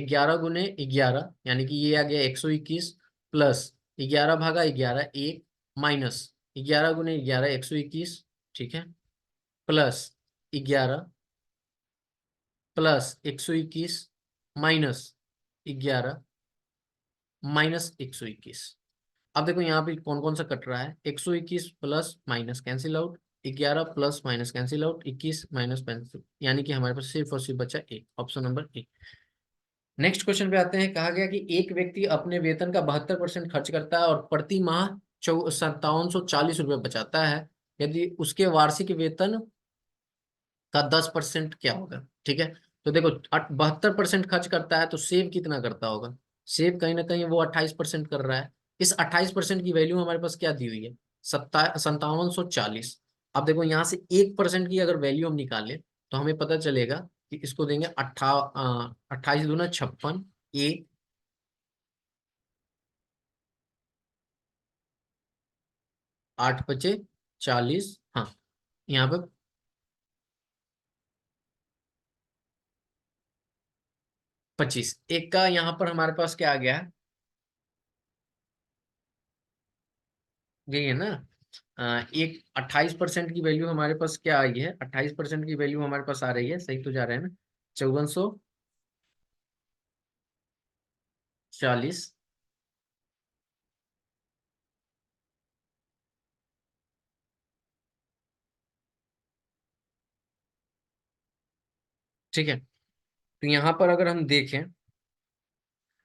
11 × 11, यानी कि ये आ गया 121, प्लस 11/11 1, माइनस 11 × 11 121, ठीक है, प्लस 11, प्लस 121, माइनस 11, माइनस 121। अब देखो यहाँ पे कौन कौन सा कट रहा है, 121 plus minus cancel out, 11 plus minus cancel out, 21 minus cancel, यानी कि हमारे पास सिर्फ और सिर्फ बचा एक, option number A. Next question पे आते हैं। कहा गया कि एक व्यक्ति अपने वेतन का 72% खर्च करता है और प्रति माह 5740 रुपये बचाता है। यदि उसके वार्षिक वेतन का 10% क्या होगा, ठीक है। तो देखो 72% खर्च करता है तो सेव कितना करता होगा, सेव कहीं ना कहीं वो 28% कर रहा है। इस 28% की वैल्यू हमारे पास क्या दी हुई है, 5740। अब देखो यहाँ से 1% की अगर वैल्यू हम निकालें तो हमें पता चलेगा कि इसको देंगे 28 दूना 56, ए 8 × 5 = 40, हाँ यहाँ पे 25, एक का यहाँ पर हमारे पास क्या आ गया है, यही है ना। एक 28% की वैल्यू हमारे पास क्या आई है, 28% की वैल्यू हमारे पास आ रही है, सही तो जा रहे हैं ना, 5400 40। ठीक है, तो यहाँ पर अगर हम देखें,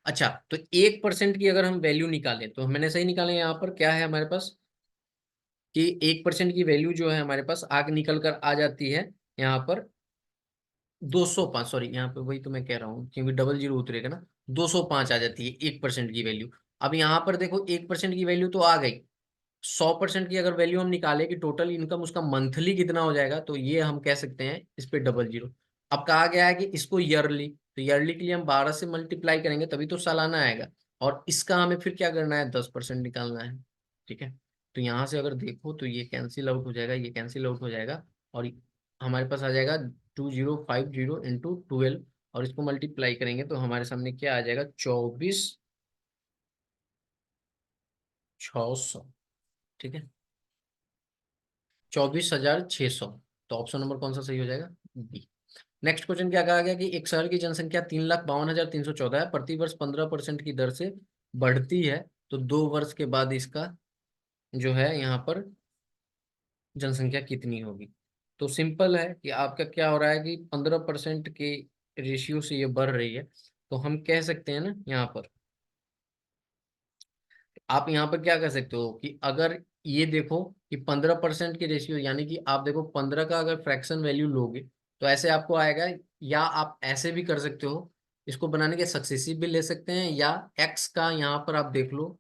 अच्छा तो 1% की अगर हम वैल्यू निकालें तो मैंने सही निकाले, यहाँ पर क्या है हमारे पास कि 1% की वैल्यू जो है हमारे पास आग निकल कर आ जाती है यहाँ पर 205, सॉरी यहाँ पे वही तो मैं कह रहा हूँ क्योंकि डबल जीरो उतरेगा ना, 205 आ जाती है 1% की वैल्यू। अब यहाँ पर देखो 1% की वैल्यू तो आ गई, 100% की अगर वैल्यू हम निकालें कि टोटल इनकम उसका मंथली कितना हो जाएगा, तो ये हम कह सकते हैं इस पे डबल जीरो। अब कहा गया है कि इसको ईयरली, तो ईयरली के लिए हम 12 से मल्टीप्लाई करेंगे तभी तो सालाना आएगा, और इसका हमें फिर क्या करना है, 10% निकालना है। ठीक है, तो यहाँ से अगर देखो तो ये कैंसिल आउट हो जाएगा, ये कैंसिल आउट हो जाएगा, और हमारे पास आ जाएगा 2050 इंटू 12, और इसको मल्टीप्लाई करेंगे तो हमारे सामने क्या आ जाएगा, 24,600। ठीक है, 24,600। तो ऑप्शन नंबर कौन सा सही हो जाएगा, बी। नेक्स्ट क्वेश्चन क्या कहा गया कि एक शहर की जनसंख्या 3,52,314 है, प्रतिवर्ष 15% की दर से बढ़ती है, तो 2 वर्ष के बाद इसका जो है यहाँ पर जनसंख्या कितनी होगी। तो सिंपल है कि आपका क्या हो रहा है कि 15% के रेशियो से ये बढ़ रही है, तो हम कह सकते हैं ना यहाँ पर, आप यहाँ पर क्या कर सकते हो कि अगर ये देखो कि 15% की रेशियो, यानी कि आप देखो 15 का अगर फ्रैक्शन वैल्यू लोगे तो ऐसे आपको आएगा, या आप ऐसे भी कर सकते हो, इसको बनाने के सक्सेसिव भी ले सकते हैं, या एक्स का यहाँ पर आप देख लो,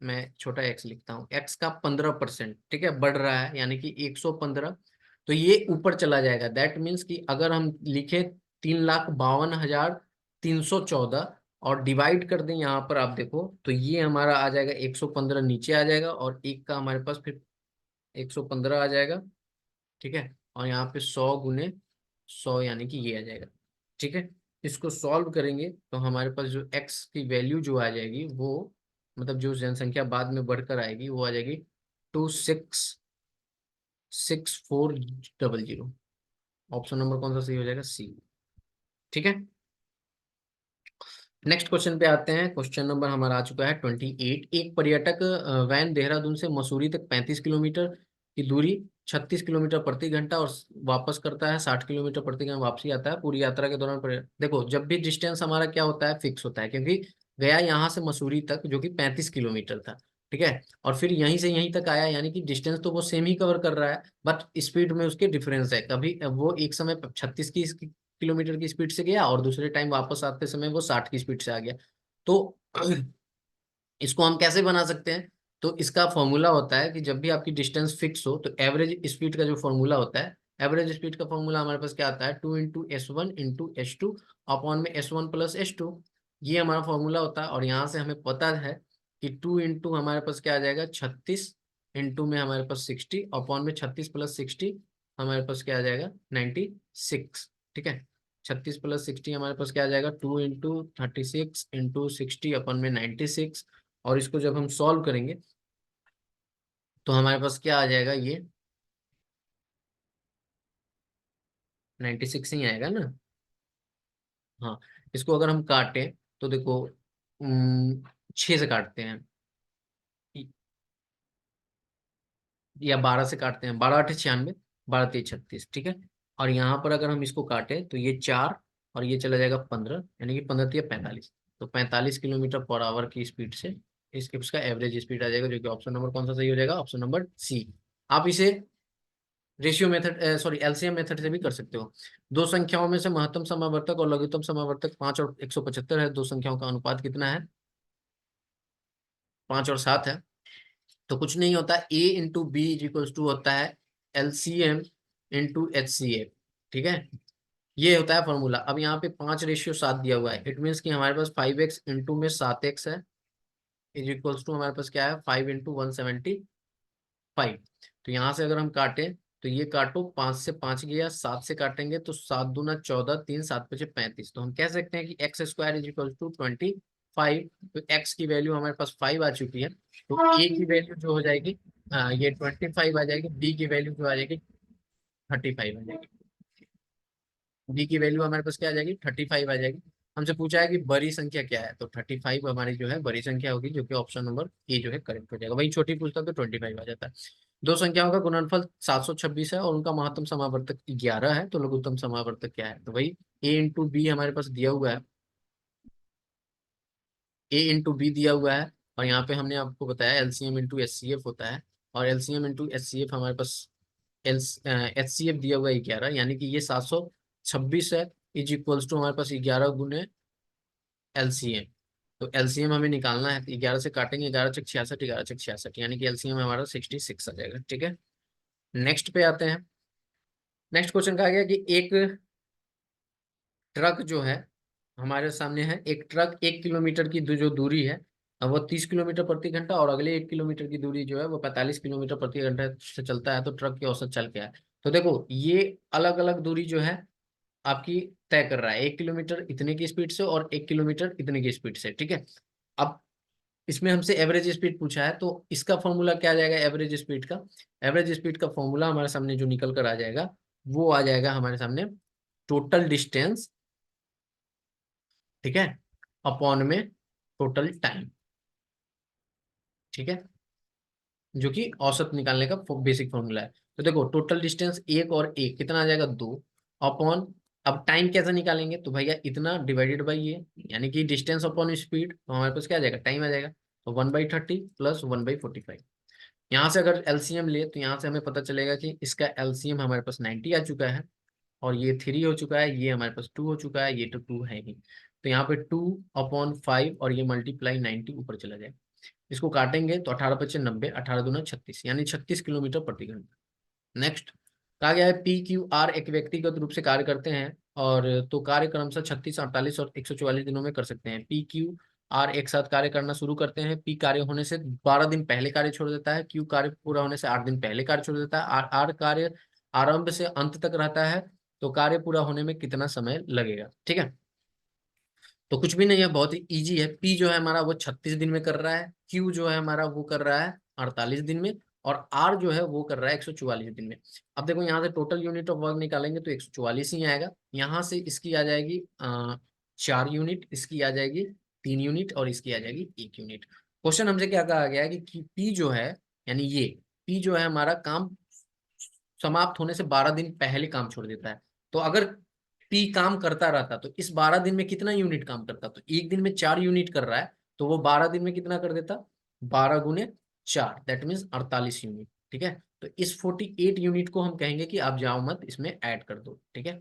मैं छोटा एक्स लिखता हूँ, एक्स का 15%, ठीक है, बढ़ रहा है यानी कि 115, तो ये ऊपर चला जाएगा। दैट मीन्स कि अगर हम लिखे 3,52,314 और डिवाइड कर दें यहाँ पर, आप देखो तो ये हमारा आ जाएगा 115 नीचे आ जाएगा, और एक का हमारे पास फिर 115 आ जाएगा। ठीक है, और यहाँ पे 100 गुने 100 यानी कि ये आ जाएगा। ठीक है, इसको सॉल्व करेंगे तो हमारे पास जो एक्स की वैल्यू जो आ जाएगी वो, मतलब जो जनसंख्या बाद में बढ़कर आएगी वो आ जाएगी 26,6400। ऑप्शन नंबर कौन सा सही हो जाएगा, सी। ठीक है, नेक्स्ट क्वेश्चन पे आते हैं। क्वेश्चन नंबर हमारा आ चुका है 28। एक पर्यटक वैन देहरादून से मसूरी तक 35 किलोमीटर की दूरी 36 किलोमीटर प्रति घंटा और वापस करता है, 60 किलोमीटर प्रति घंटा वापसी आता है। पूरी यात्रा के दौरान देखो जब भी डिस्टेंस हमारा क्या होता है, फिक्स होता है, क्योंकि गया यहाँ से मसूरी तक जो कि 35 किलोमीटर था, ठीक है, और फिर यहीं से यहीं तक आया, यानी कि डिस्टेंस तो वो सेम ही कवर कर रहा है, बट स्पीड में उसके डिफरेंस है। कभी वो एक समय 36 की किलोमीटर की स्पीड से गया और दूसरे टाइम वापस आते समय वो 60 की स्पीड से आ गया। तो इसको हम कैसे बना सकते हैं, तो इसका फॉर्मूला होता है कि जब भी आपकी डिस्टेंस फिक्स हो तो एवरेज स्पीड का जो फॉर्मूला होता है, एवरेज स्पीड का फॉर्मूला हमारे पास क्या आता है, 2 × S1 × S2 अपॉन में S1 + S2, ये हमारा फॉर्मूला होता है। और यहाँ से हमें पता है कि 2 × हमारे पास क्या आ जाएगा 36, इंटू में हमारे पास 60, अपॉन में 36 + 60 हमारे पास क्या आ जाएगा 96। ठीक है, 36 + 60 हमारे पास क्या आ जाएगा 2 × 36 × 60 अपन में 96, और इसको जब हम सॉल्व करेंगे तो हमारे पास क्या आ जाएगा, ये 96 ही आएगा ना। हाँ, इसको अगर हम काटें तो देखो 6 से काटते हैं, या 12 से काटते हैं, 12 × 8 = 96, 12 × 3 = 36। ठीक है, और यहाँ पर अगर हम इसको काटें तो ये 4 और ये चला जाएगा 15, यानी कि 15 × 3 = 45, तो 45 किलोमीटर पर आवर की स्पीड से इसके उसका एवरेज स्पीड आ जाएगा, जो कि ऑप्शन नंबर कौन सा सही हो जाएगा, ऑप्शन नंबर सी। आप इसे ratio method, sorry LCM method से भी कर सकते हो। दो संख्याओं में से महत्तम समावर्तक और लघुत्तम समावर्तक 5 और 175 है, दो संख्याओं का अनुपात कितना है, 5 और 7 है। तो कुछ नहीं होता, A × B = होता है LCM × HCF। ठीक है, ये होता है फॉर्मूला। अब यहाँ पे 5/7 दिया हुआ है, इट मीन्स कि हमारे पास 5x इंटू में 7x है, इज हमारे पास क्या है 5 × 175। तो यहाँ से अगर हम काटें तो ये काटो, 5 से 5 गया, 7 से काटेंगे तो 7×2 = 14, 3 7×5 = 35। तो हम कह सकते हैं कि x² = 25। तो x की वैल्यू हमारे पास 5 आ चुकी है, तो a की वैल्यू जो हो जाएगी, हाँ ये 25 आ जाएगी, b की वैल्यू जो आ जाएगी 35 आ जाएगी, b की वैल्यू हमारे पास क्या आ जाएगी 35 आ जाएगी। हमसे पूछा है कि बड़ी संख्या क्या है, तो 35 हमारी जो है बड़ी संख्या होगी, जो कि ऑप्शन नंबर ए जो है करेक्ट हो जाएगा। वही छोटी पूछता तो 25 आ जाता है। दो संख्याओं का गुणनफल 726 है और उनका महत्तम समावर्तक 11 है, तो लघुत्तम समावर्तक क्या है, तो वही ए इंटू बी हमारे पास दिया हुआ है, ए इंटू बी दिया हुआ है। और यहाँ पे हमने आपको बताया LCM into H C F होता है, और LCM into H C F हमारे पास एल एच सी एफ दिया हुआ है 11, यानी कि ये 726 है, इज इक्वल्स टू हमारे पास 11 गुने एलसीएम। तो एलसीएम हमें निकालना है, 11 से काटेंगे, 11 छक 66, 11 छक 66, यानी कि एलसीएम हमारा 66 आ जाएगा। ठीक है, नेक्स्ट पे आते हैं। नेक्स्ट क्वेश्चन कहा गया कि एक ट्रक जो है हमारे सामने है, एक ट्रक 1 किलोमीटर की जो दूरी है, अब वो 30 किलोमीटर प्रति घंटा, और अगले 1 किलोमीटर की दूरी जो है वो 45 किलोमीटर प्रति घंटा से चलता है, तो ट्रक की औसत चल क्या है। तो देखो ये अलग अलग दूरी जो है आपकी तय कर रहा है, 1 किलोमीटर इतने की स्पीड से और 1 किलोमीटर इतने की स्पीड से। ठीक है, अब इसमें हमसे एवरेज स्पीड पूछा है, तो इसका फॉर्मूला क्या आ जाएगा एवरेज स्पीड का। एवरेज स्पीड का फॉर्मूला हमारे सामने जो निकल कर आ जाएगा, वो आ जाएगा हमारे सामने टोटल डिस्टेंस, ठीक है, अपॉन में टोटल टाइम। ठीक है, जो कि औसत निकालने का बेसिक फॉर्मूला है। तो देखो टोटल डिस्टेंस एक और एक कितना आ जाएगा, 2, अपॉन, अब टाइम कैसे निकालेंगे, तो भैया इतना डिवाइडेड बाई ये, यानी कि डिस्टेंस अपॉन स्पीड, तो हमारे पास क्या आ जाएगा, टाइम आ जाएगा। तो 1/30 प्लस 1/45। यहाँ से अगर एलसीएम ले, तो यहाँ से हमें पता चलेगा कि इसका एलसीएम हमारे पास 90 आ चुका है, और ये 3 हो चुका है, ये हमारे पास 2 हो चुका है, ये तो 2 है ही। तो यहाँ पे 2/5 और ये मल्टीप्लाई 90 ऊपर चला जाएगा। इसको काटेंगे तो 18×5 = 90, 18×2 = 36, यानी 36 किलोमीटर प्रति घंटा। नेक्स्ट कहा गया है पी क्यू आर एक व्यक्तिगत रूप से कार्य करते हैं, और तो कार्य क्रमशः 36, 48 और 144 दिनों में कर सकते हैं। पी क्यू आर एक साथ कार्य करना शुरू करते हैं। पी कार्य होने से 12 दिन पहले कार्य छोड़ देता है, क्यू कार्य पूरा होने से 8 दिन पहले कार्य छोड़ देता है, आर आर कार्य आरंभ से अंत तक रहता है, तो कार्य पूरा होने में कितना समय लगेगा। ठीक है, तो कुछ भी नहीं है, बहुत ही इजी है। पी जो है हमारा वो 36 दिन में कर रहा है, क्यू जो है हमारा वो कर रहा है 48 दिन में, और आर जो है वो कर रहा है 144 दिन में। अब देखो यहाँ से टोटल यूनिट ऑफ वर्क निकालेंगे तो 144 ही आएगा। यहाँ से इसकी आ जाएगी 4 यूनिट, इसकी आ जाएगी 3 यूनिट, और इसकी आ जाएगी 1 यूनिट। क्वेश्चन हमसे क्या कहा गया है कि पी जो है, यानी ये पी जो है हमारा काम समाप्त होने से 12 दिन पहले काम छोड़ देता है। तो अगर पी काम करता रहता तो इस 12 दिन में कितना यूनिट काम करता, तो एक दिन में 4 यूनिट कर रहा है, तो वो 12 दिन में कितना कर देता, 12 × 4, दैट मीन्स 48 यूनिट। ठीक है, तो इस 48 यूनिट को हम कहेंगे कि आप जाओ मत, इसमें ऐड कर दो। ठीक है,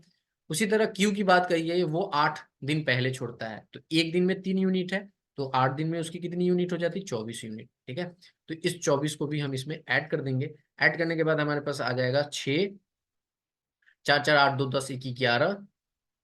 उसी तरह क्यू की बात करिए, वो 8 दिन पहले छोड़ता है, तो एक दिन में 3 यूनिट है, तो 8 दिन में उसकी कितनी यूनिट हो जाती, 24 यूनिट। ठीक है, तो इस 24 को भी हम इसमें ऐड कर देंगे। ऐड करने के बाद हमारे पास आ जाएगा 6, 4, 4, 8, 2, 10, 1, 11,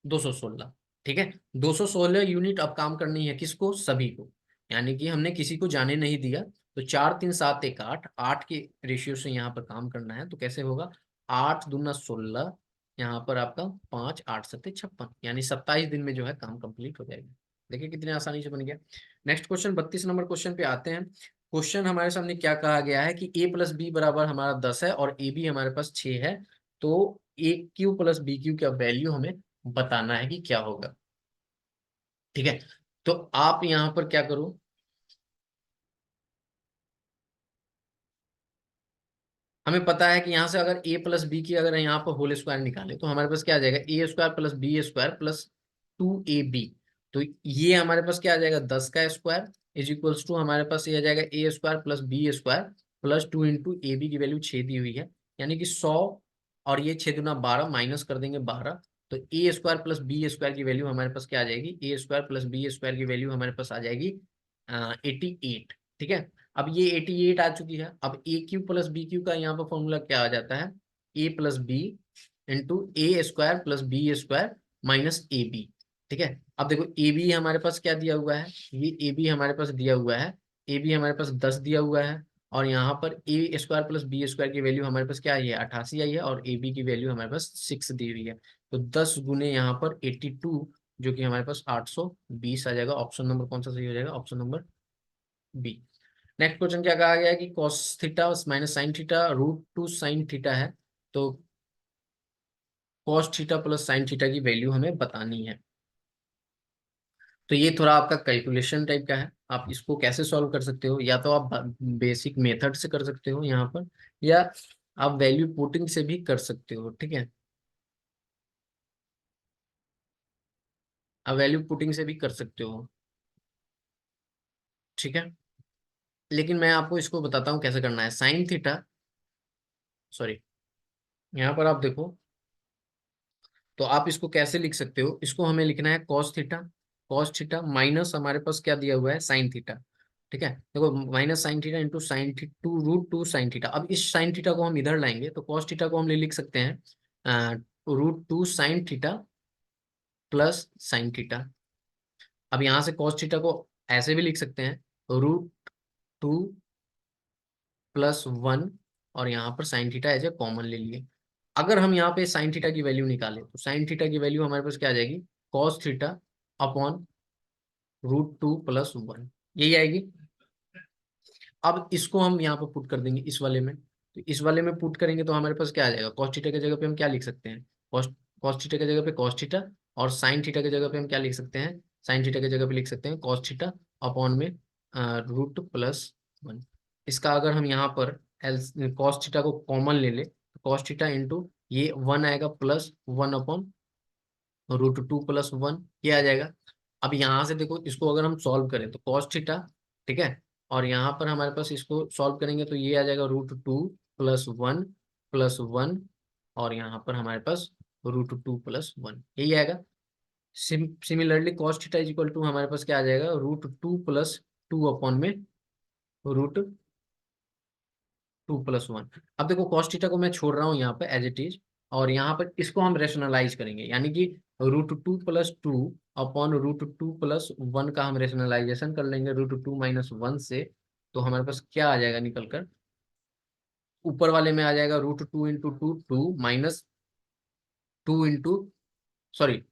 216। ठीक है, 216 यूनिट अब काम करनी है किसको, सभी को, यानी कि हमने किसी को जाने नहीं दिया। तो 4, 3, 7, 1, 8, 8 के रेशियो से यहाँ पर काम करना है, तो कैसे होगा, 8 दूना 16, यहाँ पर आपका 5, 8 सत्ते 56, यानी 27 दिन में जो है काम कंप्लीट हो जाएगा। देखिए कितनी आसानी से बन गया। नेक्स्ट क्वेश्चन 32 नंबर क्वेश्चन पे आते हैं। क्वेश्चन हमारे सामने क्या कहा गया है कि a प्लस बी बराबर हमारा 10 है, और ए बी हमारे पास 6 है, तो ए क्यू प्लस बी क्यू का वैल्यू हमें बताना है कि क्या होगा। ठीक है, तो आप यहां पर क्या करो, हमें पता है कि यहां से अगर a प्लस बी की अगर यहाँ पर होल स्क्वायर निकाले, तो हमारे पास क्या आ जाएगा, a² plus b² plus 2ab। तो ये हमारे पास क्या आ जाएगा, 10 का स्क्वायर इज इक्वल्स टू हमारे पास ये आ जाएगा a² plus b² plus 2 × ab की वैल्यू 6 दी हुई है, यानी कि 100, और ये 6 दूना 12 माइनस कर देंगे 12, तो a² प्लस b² की वैल्यू हमारे पास क्या आ जाएगी, a² प्लस b² की वैल्यू हमारे पास आ जाएगी 88। ठीक है, अब ये 88 आ चुकी है। अब a cube plus b cube का यहाँ पर फॉर्मूला क्या आ जाता है, a plus b into a² plus b² minus a b. ठीक है, अब देखो ए बी हमारे पास क्या दिया हुआ है, ये ए बी हमारे पास दिया हुआ है, ए बी हमारे पास 10 दिया हुआ है, और यहाँ पर a² प्लस b² की वैल्यू हमारे पास क्या आई है, 88 आई है, और ए बी की वैल्यू हमारे पास 6 दी हुई है। तो 10 गुने यहाँ पर 82, जो कि हमारे पास 820 आ जाएगा। ऑप्शन नंबर कौन सा सही हो जाएगा, option number B. Next question क्या कहा गया है कि cos theta minus sine theta √2 sine theta है, तो cos theta plus sine theta की वैल्यू हमें बतानी है। तो ये थोड़ा आपका कैलकुलेशन टाइप का है। आप इसको कैसे सॉल्व कर सकते हो, या तो आप बेसिक मेथड से कर सकते हो यहाँ पर, या आप वैल्यू पुटिंग से भी कर सकते हो, ठीक है। आप वैल्यू पुटिंग से भी कर सकते हो, ठीक है। लेकिन मैं आपको इसको बताता हूँ कैसे करना है। साइन थीटा, सॉरी, यहाँ पर आप देखो, तो आप इसको कैसे लिख सकते हो, इसको हमें लिखना है cos theta. Cos theta minus हमारे पास क्या दिया हुआ है, साइन थीटा, ठीक है। देखो minus sine theta into sine theta two root two sine theta. अब इस साइन थीटा को हम इधर लाएंगे तो कॉस थीटा को हम लिख सकते हैं root two sine theta plus sine theta. अब यहाँ से कॉस थीटा को ऐसे भी लिख सकते हैं, रूट टू प्लस वन, और यहाँ पर sine theta as a common ले लिए। अगर हम यहाँ पे साइन थीटा की वैल्यू निकालें तो साइन थीटा की वैल्यू हमारे पास क्या आ जाएगी, cos theta upon root two plus one, यही आएगी। अब इसको हम यहाँ पर पुट कर देंगे इस वाले में, तो इस वाले में पुट करेंगे तो हमारे पास क्या आ जाएगा, कॉस थीटा की जगह पे हम क्या लिख सकते हैं, कॉस कॉस थीटा की जगह पे कॉस थीटा, और साइन थीटा की जगह पे हम क्या लिख सकते हैं, साइन थीटा की जगह पे लिख सकते हैं कॉस थीटा अपॉन में रूट प्लस वन। इसका अगर हम यहाँ पर एल कॉस थीटा को कॉमन ले ले तो कॉस थीटा इंटू ये वन आएगा plus one upon root two plus one, ये आ जाएगा। अब यहाँ से देखो, इसको अगर हम सॉल्व करें तो कॉस थीटा, ठीक है, और यहाँ पर हमारे पास इसको सॉल्व करेंगे तो ये आ जाएगा रूट टू प्लस वन, और यहाँ पर हमारे पास रूट टू प्लस वन, यही आएगा। Similarly cos theta is equal to हमारे पास क्या आ जाएगा, root two plus two upon में रूट टू प्लस वन। अब देखो कॉस थीटा को मैं छोड़ रहा हूँ यहाँ पे एज इट इज, और यहाँ पर इसको हम रेशनलाइज करेंगे, यानी कि root two plus two upon root two plus one का हम रेशनलाइजेशन कर लेंगे रूट टू माइनस वन से। तो हमारे पास क्या आ जाएगा निकल कर, ऊपर वाले में आ जाएगा root two into two two minus two into, sorry,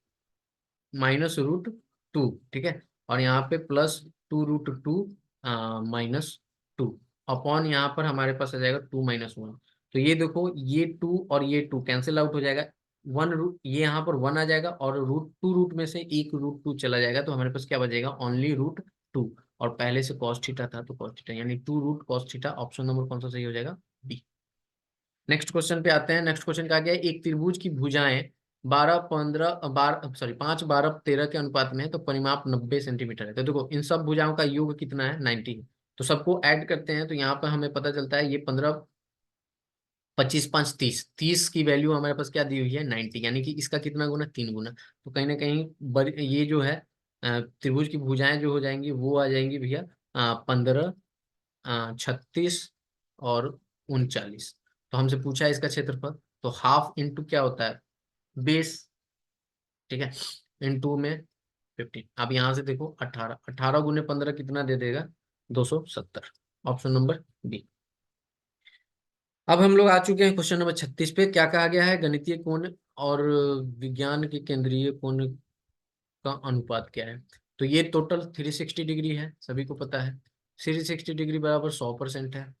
minus root two, ठीक है, और यहाँ पे plus two root two minus two upon यहाँ पर हमारे पास आ जाएगा टू माइनस वन। तो ये देखो, ये टू और ये टू कैंसिल आउट हो जाएगा, वन रूट, ये यहाँ पर वन आ जाएगा, और रूट में से एक रूट टू चला जाएगा, तो हमारे पास क्या बचेगा, ओनली रूट टू। और पहले से कॉस थीटा था तो कॉस थीटा, यानी two root cos theta. Option number कौन सा सही हो जाएगा, बी। नेक्स्ट क्वेश्चन पे आते हैं। नेक्स्ट क्वेश्चन का क्या है, एक त्रिभुज की भुजाएं 12 13 के अनुपात में है, तो परिमाप 90 सेंटीमीटर है। तो देखो इन सब भुजाओं का योग कितना है, 90। तो सबको ऐड करते हैं तो यहाँ पर हमें पता चलता है ये 15 25 5 30, 30 की वैल्यू हमारे पास क्या दी हुई है, 90, यानी कि इसका कितना गुना, 3 गुना। तो कहीं ना कहीं ये जो है त्रिभुज की भुजाएं जो हो जाएंगी वो आ जाएंगी भैया 15 36 और 39। तो हमसे पूछा है इसका क्षेत्रफल, तो हाफ इंटू क्या होता है, बेस, ठीक है, इंटू में 15। अब यहाँ से देखो 18, 18 गुने 15 कितना दे देगा, 270। Option number B. अब हम लोग आ चुके हैं क्वेश्चन नंबर 36 पे। क्या कहा गया है, गणितीय कोण और विज्ञान के केंद्रीय कोण का अनुपात क्या है। तो ये टोटल 360 डिग्री है, सभी को पता है। 360 डिग्री बराबर 100% है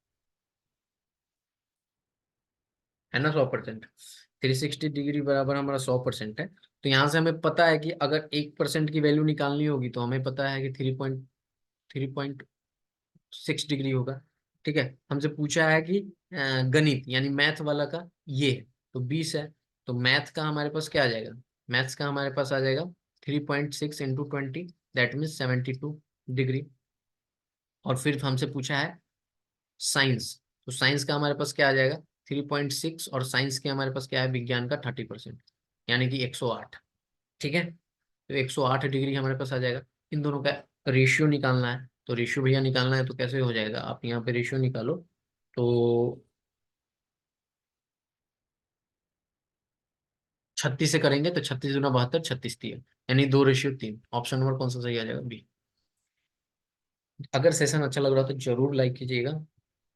ना, 100%। 360 डिग्री बराबर हमारा 100% है। तो यहाँ से हमें पता है कि अगर 1% की वैल्यू निकालनी होगी तो हमें पता है कि 3.6 डिग्री होगा, ठीक है। हमसे पूछा है कि गणित यानी मैथ वाला का ये है, तो 20 है। तो मैथ का हमारे पास क्या आ जाएगा, मैथ्स का हमारे पास आ जाएगा 3.6 इंटू 20, दैट मीन्स 72 डिग्री। और फिर हमसे पूछा है साइंस, तो साइंस का हमारे पास क्या आ जाएगा, 3.6, और साइंस के हमारे पास क्या है, विज्ञान का 30%, यानी कि 108, ठीक है। तो 108 डिग्री हमारे पास आ जाएगा। इन दोनों का रेशियो निकालना है, तो रेशियो भैया निकालना है तो कैसे हो जाएगा, आप यहाँ पे रेशियो निकालो। तो 36 से करेंगे तो 36 गुना 72, 36 3, यानी 2:3। ऑप्शन नंबर कौन सा सही आ जाएगा, बी। अगर सेशन अच्छा लग रहा हो तो जरूर लाइक कीजिएगा।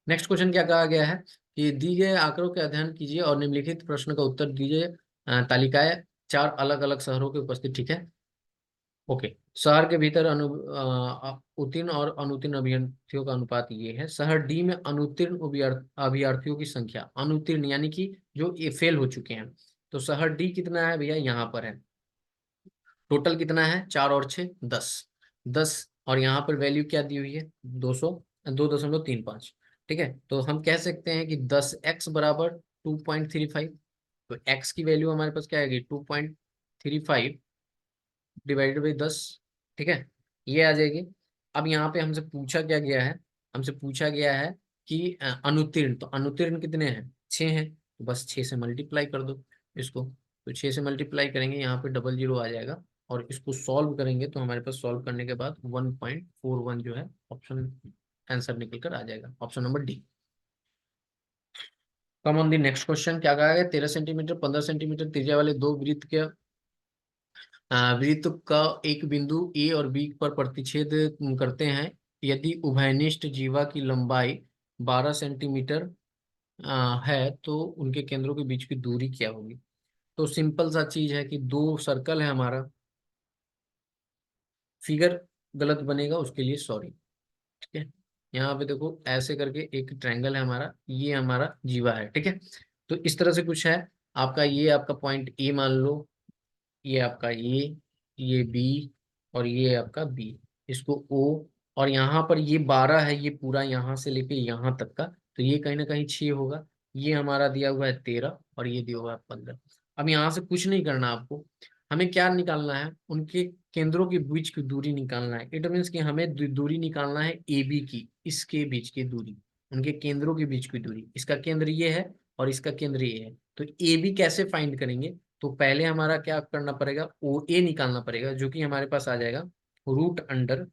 नेक्स्ट क्वेश्चन क्या कहा गया है कि दी गए आंकड़ों के अध्ययन कीजिए और निम्नलिखित प्रश्न का उत्तर दीजिए। तालिकाएं 4 अलग अलग शहरों के उपस्थित, ठीक है। ओके, शहर के भीतर उत्तीर्ण और अनुत्तीर्ण अभ्यर्थियों का अनुपात ये है। शहर डी में अनुत्तीर्ण अभ्यर्थियों की संख्या, अनुत्तीर्ण यानी कि जो ये फेल हो चुके हैं, तो शहर डी कितना है भैया, यहाँ पर है। टोटल कितना है, 4 और 6 10। 10, और यहाँ पर वैल्यू क्या दी हुई है 200, 2.35। ठीक है, तो हम कह सकते हैं कि 10x बराबर 2.35। तो x की वैल्यू हमारे पास क्या आएगी 2.35 डिवाइडेड बाई 10। ठीक है, ये आ जाएगी। अब यहाँ पे हमसे पूछा क्या गया है, हमसे पूछा गया है कि अनुत्तीर्ण, तो अनुत्तीर्ण कितने हैं 6 हैं, तो बस 6 से मल्टीप्लाई कर दो इसको। तो 6 से मल्टीप्लाई करेंगे, यहाँ पे डबल जीरो आ जाएगा, और इसको सॉल्व करेंगे तो हमारे पास सॉल्व करने के बाद 1.41 जो है ऑप्शन आंसर निकल कर आ जाएगा, option number D. Come on the next question, क्या कहा गया 13 सेंटीमीटर 15 सेंटीमीटर त्रिज्या वाले दो वृत्त के वृत्त का एक बिंदु ए और बी पर प्रतिच्छेद करते हैं। यदि उभयनिष्ठ जीवा की लंबाई 12 सेंटीमीटर है तो उनके केंद्रों के बीच की दूरी क्या होगी। तो सिंपल सा चीज है कि दो सर्कल है हमारा, फिगर गलत बनेगा उसके लिए सॉरी। ठीक है, यहाँ पे देखो ऐसे करके एक ट्रायंगल है हमारा, ये हमारा जीवा है। ठीक है, तो इस तरह से कुछ है आपका, ये आपका पॉइंट ए मान लो, ये आपका ये बी, और ये आपका बी, इसको ओ, और यहाँ पर ये 12 है, ये पूरा यहाँ से लेके यहाँ तक का, तो ये कहीं ना कहीं 6 होगा। ये हमारा दिया हुआ है 13, और ये दिया हुआ है 15। अब यहाँ से कुछ नहीं करना आपको, हमें क्या निकालना है उनके केंद्रों के बीच की दूरी निकालना है। इट मीन्स कि हमें दूरी निकालना है ए बी की, इसके बीच की दूरी, उनके केंद्रों के बीच की दूरी। इसका केंद्र ये है और इसका केंद्र ये है, तो ए बी कैसे फाइंड करेंगे, तो पहले हमारा क्या करना पड़ेगा ओ ए निकालना पड़ेगा, जो कि हमारे पास आ जाएगा रूट अंडर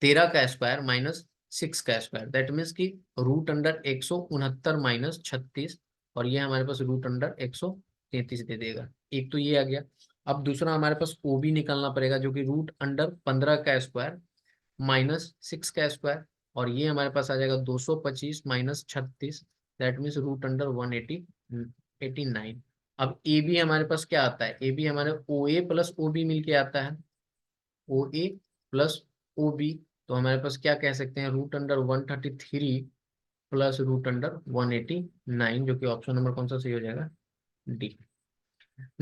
13 का स्क्वायर माइनस 6 का स्क्वायर, दैट मीन्स कि रूट अंडर 169 माइनस 36, और ये हमारे पास रूट अंडर 133 दे देगा। एक तो ये आ गया। अब दूसरा हमारे पास ओ बी निकालना पड़ेगा, जो कि रूट अंडर 15 का स्क्वायर माइनस 6 का स्क्वायर, और ये हमारे पास आ जाएगा 225 minus 36, that means root under 189। अब ए बी हमारे पास क्या आता है, ए बी हमारे ओ ए प्लस ओ बी मिल के आता है, ओ ए प्लस ओ बी। तो हमारे पास क्या कह सकते हैं root under 133 plus root under 189, जो कि ऑप्शन नंबर कौन सा सही हो जाएगा डी।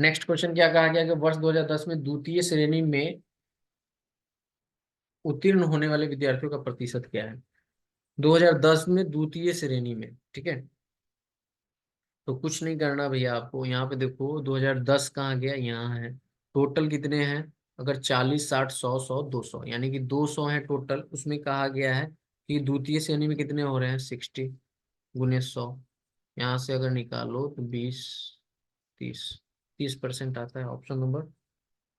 नेक्स्ट क्वेश्चन क्या कहा गया कि वर्ष 2010 में द्वितीय श्रेणी में उत्तीर्ण होने वाले विद्यार्थियों का प्रतिशत क्या है। 2010 में द्वितीय श्रेणी में, ठीक है, तो कुछ नहीं करना भैया आपको, यहाँ पे देखो 2010 कहाँ गया, यहाँ है। टोटल कितने हैं, अगर 40 60 100 100 200, यानी कि 200 है टोटल। उसमें कहा गया है कि द्वितीय श्रेणी में कितने हो रहे हैं 60 गुने 100, यहाँ से अगर निकालो तो 20 30, 30% आता है। ऑप्शन नंबर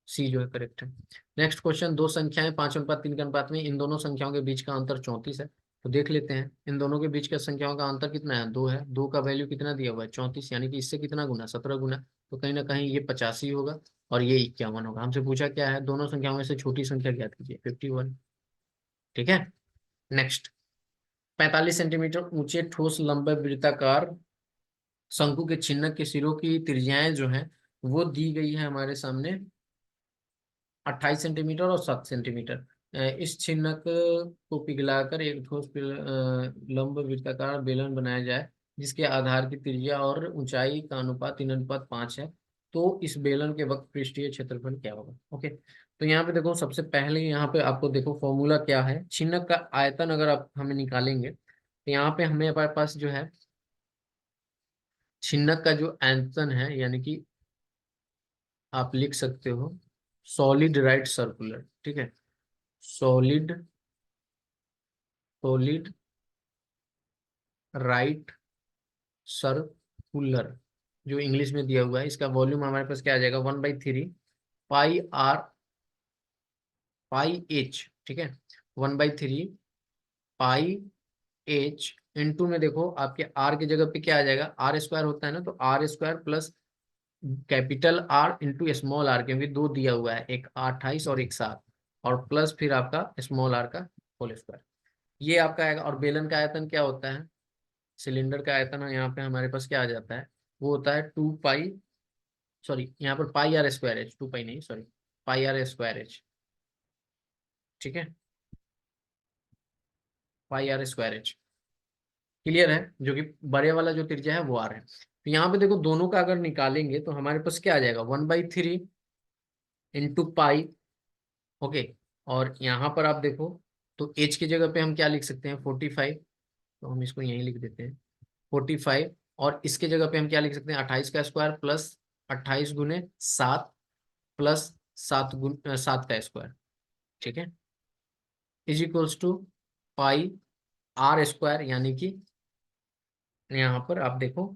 सी जो है करेक्ट है। नेक्स्ट क्वेश्चन, दो संख्याएं 5 अनुपात 3 के अनुपात में, इन दोनों संख्याओं के बीच का अंतर 34 है। तो देख लेते हैं इन दोनों के बीच का संख्याओं का अंतर कितना है 2 है, 2 का वैल्यू कितना दिया हुआ है 34, यानी कि इससे कितना गुना 17 गुना, तो कहीं ना कहीं ये 85 होगा और ये 51 होगा। हमसे पूछा क्या है दोनों संख्याओं में से छोटी संख्या ज्ञात कीजिए 51। ठीक है, नेक्स्ट, 45 सेंटीमीटर ऊंचे ठोस लंबे वृत्ताकार शंकु के छिन्नक के सिरों की त्रिज्याएं जो है वो दी गई है हमारे सामने 28 सेंटीमीटर और 7 सेंटीमीटर। इस छिन्नक को पिघलाकर एक ठोस लंब वृत्ताकार बेलन बनाया जाए, जिसके आधार की त्रिज्या और ऊंचाई का अनुपात 3:5 है। तो इस बेलन के वक्र पृष्ठीय क्षेत्रफल क्या होगा। ओके, तो यहाँ पे देखो सबसे पहले यहाँ पे आपको देखो फॉर्मूला क्या है, छिन्नक का आयतन अगर आप हमें निकालेंगे तो यहाँ पे हमें हमारे पास जो है छिन्नक का जो आयतन है, यानी कि आप लिख सकते हो सॉलिड राइट सर्कुलर। ठीक है, सॉलिड सॉलिड राइट सर्कुलर जो इंग्लिश में दिया हुआ है, इसका वॉल्यूम हमारे पास क्या आ जाएगा 1/3 पाई आर पाई एच। ठीक है, 1/3 पाई एच इंटू में देखो आपके आर की जगह पे क्या आ जाएगा, आर स्क्वायर होता है ना, तो R square plus capital R into small R, क्योंकि दो दिया हुआ है, एक 28 और एक 7, और प्लस फिर आपका स्मॉल आर का होल स्क्वायर, ये आपका आएगा। और बेलन का आयतन क्या होता है, सिलेंडर का आयतन यहाँ पे हमारे पास क्या आ जाता है, वो होता है 2 पाई, सॉरी यहाँ पर pi R square H, 2 pi नहीं sorry, pi R square H. ठीक है, pi R square H, clear है, जो कि बड़े वाला जो त्रिज्या है वो आर है। तो यहाँ पे देखो दोनों का अगर निकालेंगे तो हमारे पास क्या आ जाएगा 1/3 इंटू पाई, ओके, और यहाँ पर आप देखो तो एच की जगह पे हम क्या लिख सकते हैं 45, तो हम इसको यहीं लिख देते हैं 45। और इसके जगह पे हम क्या लिख सकते हैं 28 का स्क्वायर प्लस 28 गुने 7 प्लस 7 का स्क्वायर, ठीक है, is equals to pi R square, यानी कि यहाँ पर आप देखो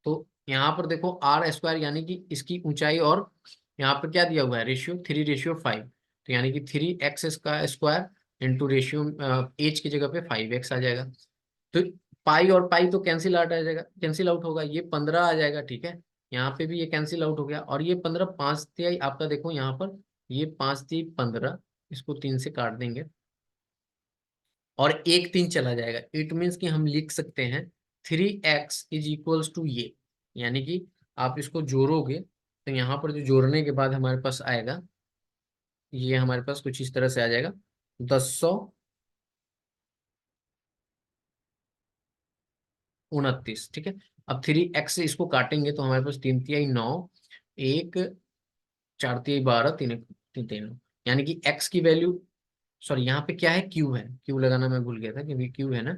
तो यहाँ पर देखो आर स्क्वायर यानी कि इसकी ऊंचाई, और यहाँ पर क्या दिया हुआ है रेशियो 3:5, तो यानी कि 3x का स्क्वायर इंटू रेशियो एच की जगह पे 5x आ जाएगा। तो पाई और पाई तो कैंसिल आउट आ जाएगा, कैंसिल आउट होगा, ये 15 आ जाएगा, ठीक है, यहाँ पे भी ये कैंसिल आउट हो गया, और ये 15 5 तिहाई आपका देखो यहाँ पर ये 5×3 = 15, इसको 3 से काट देंगे और 1 3 चला जाएगा। इट मीन्स कि हम लिख सकते हैं 3x = ये, यानी कि आप इसको जोड़ोगे तो यहाँ पर जो जोड़ने के बाद हमारे पास आएगा, ये हमारे पास कुछ इस तरह से आ जाएगा 1029, ठीक है। अब 3x से इसको काटेंगे तो हमारे पास 3×3 = 9, 1 4×3 = 12, 3×3 = 9, यानी कि x की वैल्यू, सॉरी यहाँ पे क्या है क्यू है, क्यू लगाना मैं भूल गया था, क्योंकि क्यू है ना,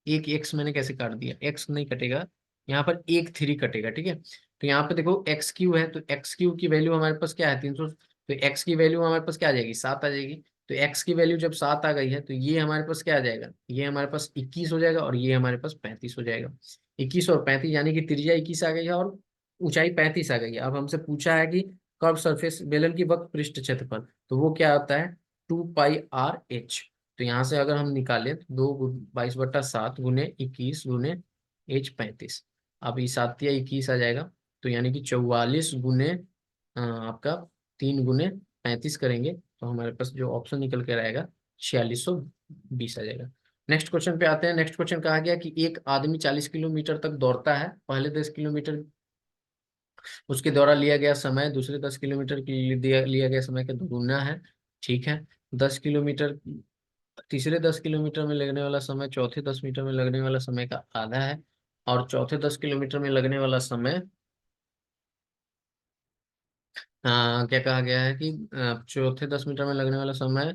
एक एक्स मैंने कैसे काट दिया, एक्स नहीं कटेगा, यहाँ पर 1 3 कटेगा, ठीक है। तो यहाँ पे देखो एक्स क्यू है, तो एक्स क्यू की वैल्यू हमारे पास क्या है 300, तो एक्स की वैल्यू हमारे पास क्या आ जाएगी 7 आ जाएगी। तो एक्स की वैल्यू जब 7 आ गई है तो ये हमारे पास क्या आ जाएगा, ये हमारे पास 21 हो जाएगा और ये हमारे पास 35 हो जाएगा। 21 और 35 यानी कि त्रिज्या 21 आ गई है और ऊंचाई 35 आ गई है। अब हमसे पूछा है कि कर्व सरफेस बेलन की वक्र पृष्ठ क्षेत्रफल, तो वो क्या आता है 2πr/h। तो यहाँ से अगर हम निकालें तो 2 22/7 गुने 21 गुने h 35, अब ये 7×21 आ जाएगा, तो यानी कि 44 गुने आपका 3 गुने 35 करेंगे तो हमारे पास जो ऑप्शन निकल कर आएगा 4620 आ जाएगा। नेक्स्ट क्वेश्चन पे आते हैं। नेक्स्ट क्वेश्चन कहा गया कि एक आदमी 40 किलोमीटर तक दौड़ता है, पहले 10 किलोमीटर उसके द्वारा लिया गया समय दूसरे 10 किलोमीटर के लिए लिया गया समय का दोगुना है, ठीक है। 10 किलोमीटर, तीसरे 10 किलोमीटर में लगने वाला समय चौथे 10 मीटर में लगने वाला समय का आधा है, और चौथे 10 किलोमीटर में लगने वाला समय क्या कहा गया है कि चौथे 10 मीटर में लगने वाला समय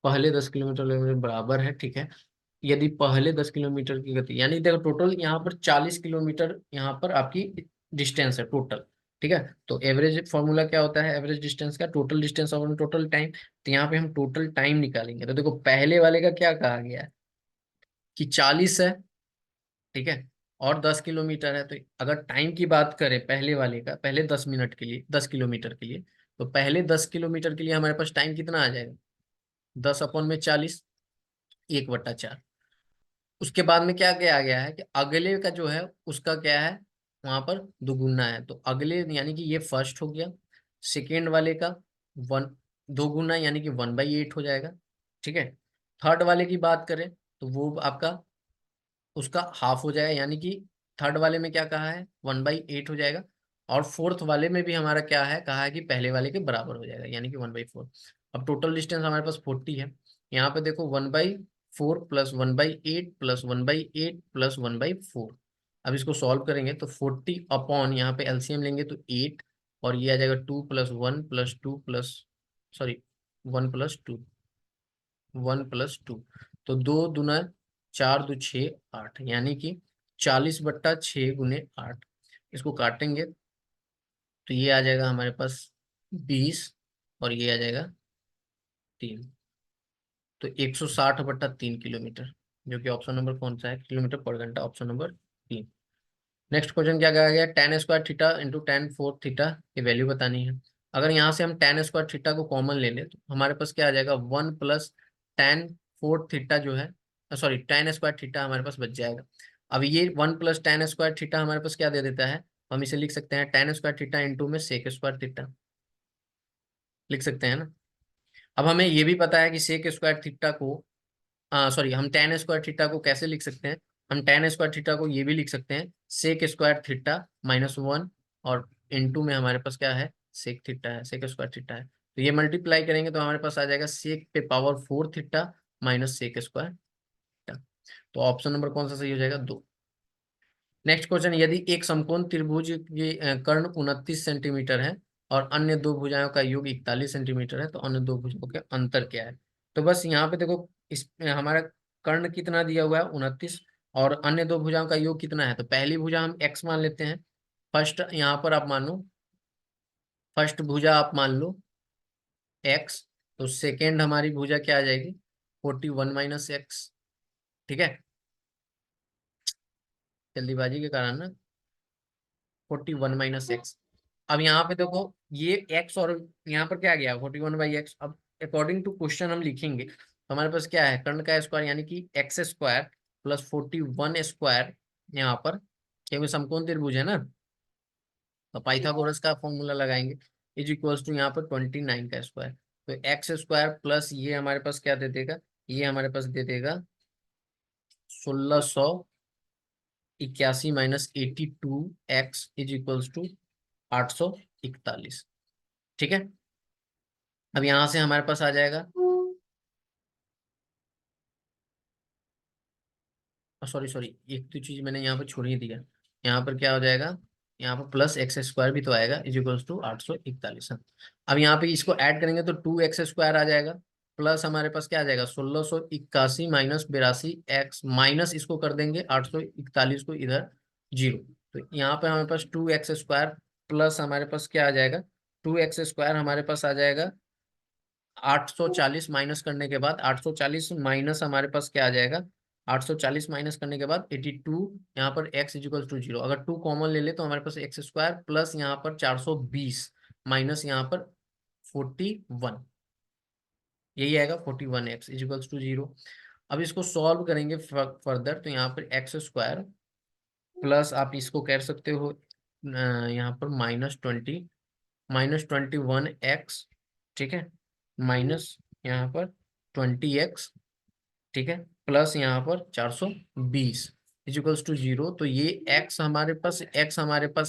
पहले 10 किलोमीटर लगने के बराबर है, ठीक है। यदि पहले 10 किलोमीटर की गति, यानी देखो टोटल यहाँ पर 40 किलोमीटर यहाँ पर आपकी डिस्टेंस है टोटल, ठीक है। तो एवरेज फॉर्मूला क्या होता है एवरेज डिस्टेंस का, टोटल डिस्टेंस और टोटल टाइम। तो यहाँ पे हम टोटल टाइम निकालेंगे, तो देखो पहले वाले का क्या कहा गया है कि 40 है, ठीक है, और 10 किलोमीटर है। तो अगर टाइम की बात करें पहले वाले का, पहले 10 मिनट के लिए 10 किलोमीटर के लिए, तो पहले 10 किलोमीटर के लिए हमारे पास टाइम कितना आ जाएगा 10/40, 1/4। उसके बाद में क्या क्या आ गया है कि अगले का जो है उसका क्या है वहां पर दुगुना है, तो अगले यानी कि ये फर्स्ट हो गया, सेकेंड वाले का वन दोगुना यानी कि 1/8 हो जाएगा, ठीक है। थर्ड वाले की बात करें तो वो आपका उसका हाफ हो जाएगा, यानी कि थर्ड वाले में क्या कहा है 1/8 हो जाएगा, और फोर्थ वाले में भी हमारा क्या है कहा है कि पहले वाले के बराबर हो जाएगा, यानी कि 1/4। अब टोटल डिस्टेंस हमारे पास 40 है, यहाँ पे देखो 1/4 प्लस 1/8 प्लस 1/8 प्लस 1/4। अब इसको सॉल्व करेंगे तो 40 अपॉन यहाँ पे एलसीएम लेंगे तो 8, और ये आ जाएगा 2+1+2 प्लस, सॉरी 1+2, 1+2, तो 2×2 = 4, 2 × 6 = 8, यानी कि 40/6 × 8। इसको काटेंगे तो ये आ जाएगा हमारे पास 20, और ये आ जाएगा 3, तो 160/3 किलोमीटर, जो कि ऑप्शन नंबर कौन सा है किलोमीटर पर घंटा, ऑप्शन नंबर 3। नेक्स्ट क्वेश्चन क्या कहा गया tan² theta into tan4 theta की वैल्यू बतानी है। अगर यहाँ से हम tan² थीटा को कॉमन ले लें तो हमारे पास क्या आ जाएगा 1 + tan4 थीटा जो है, सॉरी tan² थीटा हमारे पास बच जाएगा। अब ये 1 + tan² थीटा हमारे पास क्या दे देता है, हम इसे लिख सकते हैं tan² थीटा इंटू में sec² थीटा, लिख सकते हैं ना। अब हमें ये भी पता है कि sec² थीटा को सॉरी हम tan² थीटा को कैसे लिख सकते हैं, हम tan² थीटा को ये भी लिख सकते हैं sec² थीटा -1, और इनटू में हमारे पास क्या है सेक थीटा है, sec² थीटा है, तो ये मल्टीप्लाई करेंगे तो हमारे पास आ जाएगा sec⁴ theta minus sec² theta. तो ऑप्शन नंबर कौन सा सही हो जाएगा 2। नेक्स्ट क्वेश्चन, यदि एक समकोण त्रिभुज की कर्ण 29 सेंटीमीटर है और अन्य दो भुजाओं का योग 41 सेंटीमीटर है, तो अन्य दो भुजाओं के अंतर क्या है। तो बस यहाँ पे देखो, इस हमारा कर्ण कितना दिया हुआ है 29, और अन्य दो भुजाओं का योग कितना है, तो पहली भुजा हम x मान लेते हैं। फर्स्ट यहाँ पर आप मान लो, फर्स्ट भुजा आप मान लो x, तो सेकेंड हमारी भुजा क्या आ जाएगी 41 - x। ठीक है, जल्दीबाजी के कारण ना 41 - x। अब यहाँ पे देखो ये x और यहाँ पर क्या गया 41/x। अब अकॉर्डिंग टू क्वेश्चन हम लिखेंगे तो हमारे पास क्या है, कर्ण का स्क्वायर यानी कि x² + 41² यहाँ पर, क्योंकि समकोण त्रिभुज है ना, तो पाइथागोरस का फॉर्मूला लगाएंगे, इज इक्वल्स टू यहाँ पर 29 का स्क्वायर। तो x² प्लस ये हमारे पास क्या दे देगा, ये हमारे पास दे देगा 1681 - 82x इज इक्वल्स टू 841। ठीक है, अब यहां से हमारे पास आ जाएगा, सॉरी सॉरी, एक तो चीज मैंने यहाँ पर छोड़ ही दिया। यहाँ पर क्या हो जाएगा, यहाँ पर +x² भी तो आएगा, इज इक्वल्स टू 841। अब यहाँ पे इसको ऐड करेंगे तो 2x² आ जाएगा, प्लस हमारे पास क्या आ जाएगा 1681 - 82x, माइनस इसको कर देंगे 841 को इधर 0। तो यहाँ पे हमारे पास 2x² प्लस हमारे पास क्या आ जाएगा, 2x² हमारे पास आ जाएगा 840, माइनस करने के बाद 840 माइनस हमारे पास क्या आ जाएगा, 840 माइनस करने के बाद 82, यहाँ पर x इजिकल टू 0। अगर 2 कॉमन ले ले तो हमारे पास x² प्लस यहाँ पर 420 माइनस यहाँ पर 41, यही आएगा 41x इजिकल्स टू 0। अब इसको सॉल्व करेंगे फर्दर, तो यहाँ पर x² प्लस आप इसको कह सकते हो यहाँ पर -21x, ठीक है, माइनस यहाँ पर 20x, ठीक है, प्लस यहाँ पर 420 इजिकल्स टू 0। तो ये x हमारे पास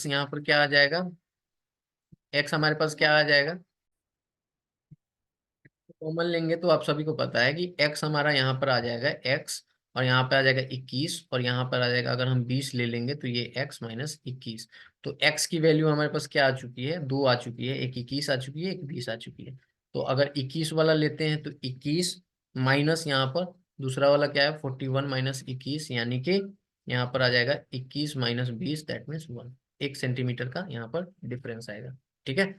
यहाँ पर क्या आ जाएगा, x हमारे पास क्या आ जाएगा, कॉमन लेंगे तो आप सभी को पता है कि x हमारा यहाँ पर आ जाएगा x, और यहाँ पे आ जाएगा 21, और यहाँ पर आ जाएगा, अगर हम 20 ले लेंगे तो ये x - 21। तो x की वैल्यू हमारे पास क्या आ चुकी है, दो आ चुकी है, एक 21 आ चुकी है, एक 20 आ चुकी है। तो अगर 21 वाला लेते हैं तो 21 माइनस यहाँ पर दूसरा वाला क्या है 41 - 21, यानी कि यहाँ पर आ जाएगा 21 - 20, दैट मीन्स 1, 1 सेंटीमीटर का यहाँ पर डिफरेंस आएगा। ठीक है,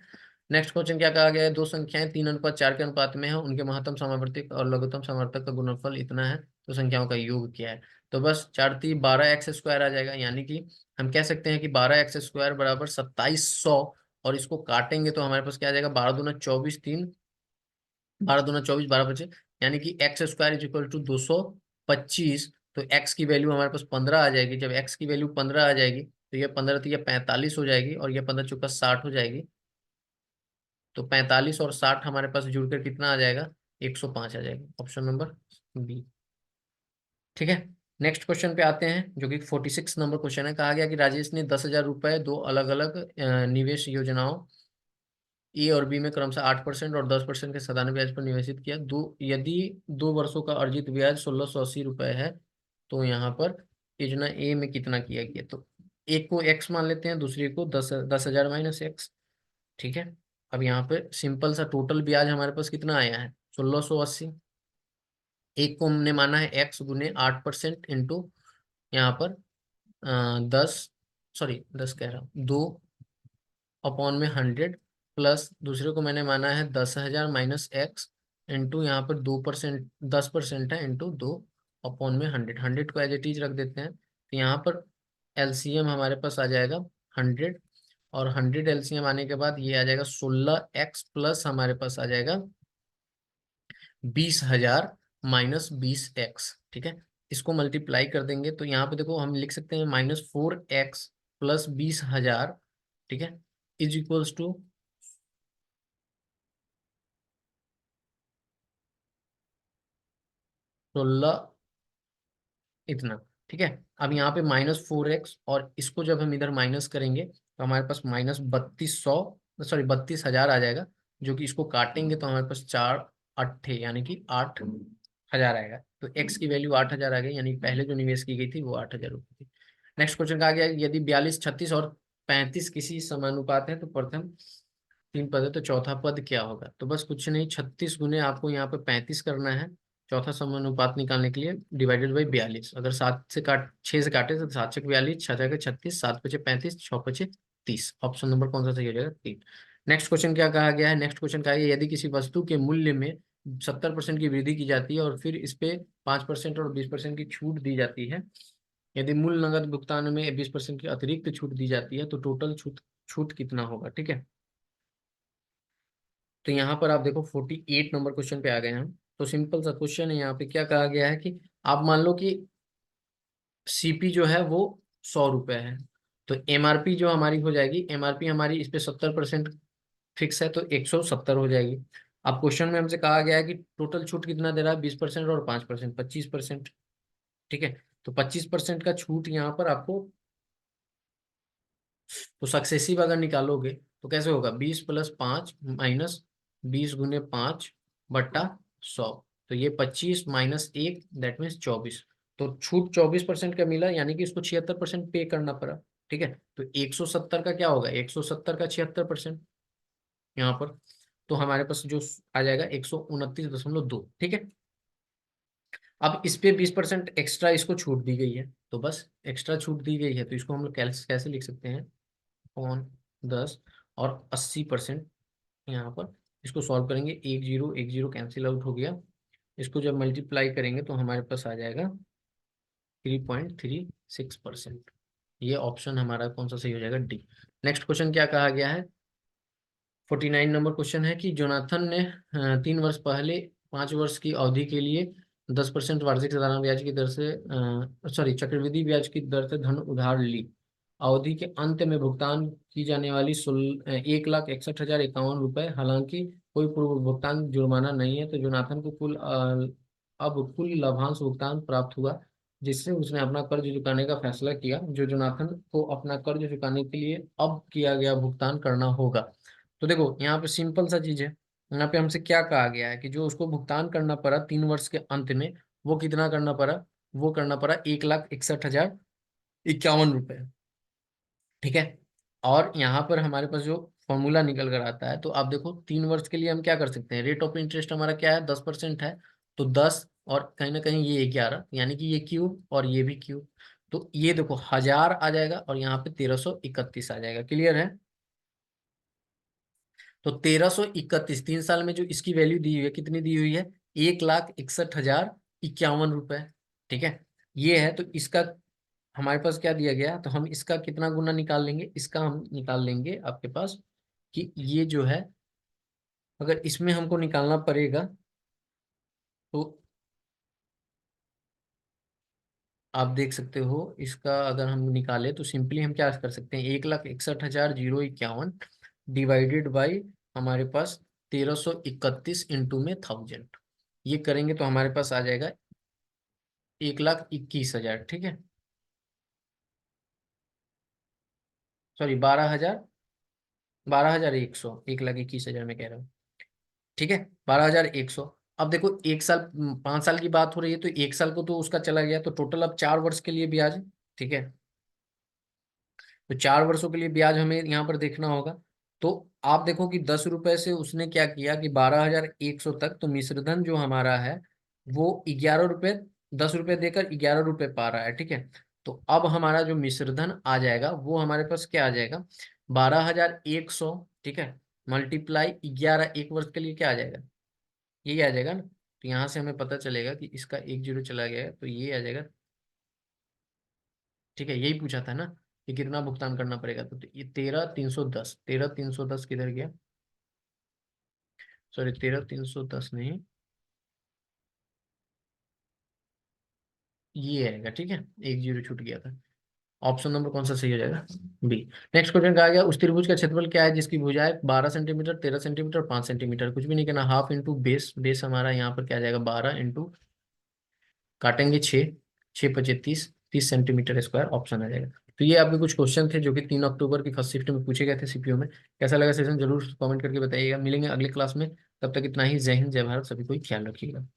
नेक्स्ट क्वेश्चन क्या कहा गया है, दो संख्याएं 3:4 के अनुपात में है, उनके महत्तम समावर्तिक और लघुत्तम समावर्तक का गुणनफल इतना है, तो संख्याओं का योग क्या है। तो बस 4×3 = 12x² आ जाएगा, यानी कि हम कह सकते हैं कि 12x² बराबर 2700, और इसको काटेंगे तो हमारे पास क्या आ जाएगा, 12×2 = 24, 3 12×2 = 24, 12×5 यानी कि x² इज इक्वल टू 225। तो x की वैल्यू हमारे पास 15 आ जाएगी। जब x की वैल्यू 15 आ जाएगी तो ये 15 तो ये 45 हो जाएगी, और ये 15×4 = 60 हो जाएगी। तो 45 और 60 हमारे पास जुड़कर कितना आ जाएगा, 105 आ जाएगा, ऑप्शन नंबर बी। ठीक है, नेक्स्ट क्वेश्चन पे आते हैं, जो कि 46 नंबर क्वेश्चन है। कहा गया कि राजेश ने 10,000 रुपए दो अलग अलग निवेश योजनाओं ए और बी में क्रमशः 8% और 10% के सालाना ब्याज पर निवेशित किया। यदि 2 वर्षों का अर्जित ब्याज 1680 रुपए है, तो यहाँ पर योजना ए में कितना किया गया। तो एक को एक्स मान लेते हैं, दूसरे को 10,000 - x। ठीक है, अब यहाँ पे सिंपल सा टोटल ब्याज हमारे पास कितना आया है 1680। एक को हमने माना है x × 8% इंटू यहाँ पर 10, सॉरी 10 कह रहा हूँ, 2/100, प्लस दूसरे को मैंने माना है 10,000 - x इंटू यहाँ पर 2%, 10% है, इंटू 2/100। 100 को एज इट इज रख देते हैं, तो यहाँ पर एलसीएम हमारे पास आ जाएगा 100, और 100 एलसीएम आने के बाद ये आ जाएगा 16x, प्लस हमारे पास आ जाएगा 20,000 - 20x। ठीक है, इसको मल्टीप्लाई कर देंगे तो यहाँ पे देखो हम लिख सकते हैं -4x प्लस 20,000, ठीक है, इज इक्वल्स टू 16 इतना। ठीक है, अब यहाँ पे -4x, और इसको जब हम इधर माइनस करेंगे तो हमारे पास -3200, सॉरी 32,000 आ जाएगा, जो कि इसको काटेंगे तो हमारे पास 4 8 यानी कि 8,000 आएगा। तो x की वैल्यू 8,000 आ गई, यानी पहले जो निवेश की गई थी वो 8,000 रुपये थी। नेक्स्ट क्वेश्चन कहा गया, यदि 42, 36 और 35 किसी समानुपात है तो प्रथम 3 पद है तो चौथा पद क्या होगा? तो बस कुछ नहीं, 36 गुने आपको यहाँ पे 35 करना है चौथा समानुपात निकालने के लिए, डिवाइडेड बाई 42। अगर 6 से काटे तो 7 से 42, 6 जाके 36, 7 पचे 35, 6 पचे 30। ऑप्शन नंबर कौन सा सही हो जाएगा? 3। नेक्स्ट क्वेश्चन क्या कहा गया है? नेक्स्ट क्वेश्चन कहा है यदि किसी वस्तु के मूल्य में 70% की वृद्धि की जाती है और फिर इस पे 5% और 20% की छूट दी जाती है, यदि मूल नगद भुगतान में 20% की अतिरिक्त छूट दी जाती है तो टोटल छूट छूट कितना होगा? ठीक है, तो यहाँ पर आप देखो 48 नंबर क्वेश्चन पे आ गए हम। तो सिंपल सा क्वेश्चन है, यहाँ पे क्या कहा गया है कि आप मान लो कि सीपी जो है वो 100 रुपए है, तो एमआरपी जो हमारी हो जाएगी, एमआरपी हमारी इस पे 70% फिक्स है तो 170 हो जाएगी। अब क्वेश्चन में हमसे कहा गया है कि टोटल छूट कितना दे रहा है? 20% और 5%, 25%। ठीक है, तो 25% का छूट यहाँ पर आपको, तो सक्सेसिव अगर निकालोगे तो कैसे होगा? 20+5 -20 गुने 5/100, तो ये 25 - 1 दैट मीन्स 24। तो छूट 24% का मिला, यानी कि इसको 76% पे करना पड़ा। ठीक है, तो 170 का क्या होगा? 170 का 76% यहाँ पर, तो हमारे पास जो आ जाएगा 129.2। ठीक है, अब इस पे 20% एक्स्ट्रा इसको छूट दी गई है, तो बस एक्स्ट्रा छूट दी गई है तो इसको हम लोग कैसे कैसे लिख सकते हैं? ऑन 10 और 80% यहाँ पर, इसको सॉल्व करेंगे, एक जीरो कैंसिल आउट हो गया। इसको जब मल्टीप्लाई करेंगे तो हमारे पास आ जाएगा 3.36%। ये ऑप्शन हमारा कौन सा सही हो जाएगा? डी। नेक्स्ट क्वेश्चन क्या कहा गया है? 49 नंबर क्वेश्चन है कि जोनाथन ने 3 वर्ष पहले 5 वर्ष की अवधि के लिए 10% वार्षिक साधारण ब्याज की दर से, सॉरी, चक्रवृद्धि ब्याज की दर से धन उधार ली। अवधि के अंत में भुगतान की जाने वाली 1,61,051 रुपए, हालांकि कोई पूर्व भुगतान जुर्माना नहीं है, तो जोनाथन को अब कुल लाभांश भुगतान प्राप्त हुआ, जिससे उसने अपना कर्ज चुकाने का फैसला किया। जो जोनाथन को अपना कर्ज चुकाने के लिए अब किया गया भुगतान करना होगा। तो देखो यहाँ पे सिंपल सा चीज है, यहाँ पे हमसे क्या कहा गया है कि जो उसको भुगतान करना पड़ा 3 वर्ष के अंत में, वो कितना करना पड़ा? वो करना पड़ा 1,61,051 रुपए। ठीक है, और यहाँ पर हमारे पास जो फॉर्मूला निकल कर आता है, तो आप देखो 3 वर्ष के लिए हम क्या कर सकते हैं? रेट ऑफ इंटरेस्ट हमारा क्या है? 10% है, तो 10 और कहीं ना कहीं ये 11, यानी कि ये क्यूब और ये भी क्यूब, तो ये देखो 1000 आ जाएगा और यहाँ पे 1331 आ जाएगा। क्लियर है? तो 1331 3 साल में जो इसकी वैल्यू दी हुई है, कितनी दी हुई है? 1,61,051 रुपए। ठीक है, ये है, तो इसका हमारे पास क्या दिया गया है? तो हम इसका कितना गुना निकाल लेंगे? इसका हम निकाल लेंगे आपके पास कि ये जो है, अगर इसमें हमको निकालना पड़ेगा तो आप देख सकते हो, इसका अगर हम निकाले तो सिंपली हम क्या कर सकते हैं? 1,61,051 डिवाइडेड बाई हमारे पास 1331 इंटू में 1000, ये करेंगे तो हमारे पास आ जाएगा 1,21,000। ठीक है, सॉरी 12,000, 12,100, 1,21,000 में कह रहा हूँ। ठीक है, 12,100। अब देखो 1 साल, 5 साल की बात हो रही है, तो 1 साल को तो उसका चला गया, तो टोटल अब 4 वर्ष के लिए ब्याज। ठीक है, तो 4 वर्षों के लिए ब्याज हमें यहाँ पर देखना होगा। तो आप देखो कि 10 रुपए से उसने क्या किया कि 12,100 तक, तो मिश्रधन जो हमारा है वो 11 रुपए, 10 रुपए देकर 11 रुपए पा रहा है। ठीक है, तो अब हमारा जो मिश्रधन आ जाएगा वो हमारे पास क्या आ जाएगा? 12,100। ठीक है, मल्टीप्लाई 11, 1 वर्ष के लिए क्या आ जाएगा? यही आ जाएगा ना। तो यहाँ से हमें पता चलेगा कि इसका एक जीरो चला गया है, तो ये आ जाएगा। ठीक है, यही पूछा था ना कि कितना भुगतान करना पड़ेगा, तो ये 13,310, 13,310 किधर गया? सॉरी, 13,310 नहीं, ये आएगा। ठीक है, एक जीरो छूट गया था। ऑप्शन नंबर कौन सा सही हो जाएगा? बी। नेक्स्ट क्वेश्चन कहा गया उस त्रिभुज का क्षेत्रफल क्या है जिसकी भुजाएं 12 सेंटीमीटर, 13 सेंटीमीटर, 5 सेंटीमीटर, कुछ भी नहीं कहना, हाफ इंटू बेस, बेस हमारा यहाँ पर क्या आ जाएगा? 12 इंटू काटेंगे 6, 6 × 5 = 30, 30 सेंटीमीटर स्क्वायर, ऑप्शन आ जाएगा। तो ये आपके कुछ क्वेश्चन थे जो कि 3 अक्टूबर की फर्स्ट शिफ्ट में पूछे गए थे सीपीओ में। कैसा लगा सेशन जरूर कमेंट करके बताइएगा। मिलेंगे अगले क्लास में, तब तक इतना ही। जय हिंद, जय भारत, सभी कोई ख्याल रखिएगा।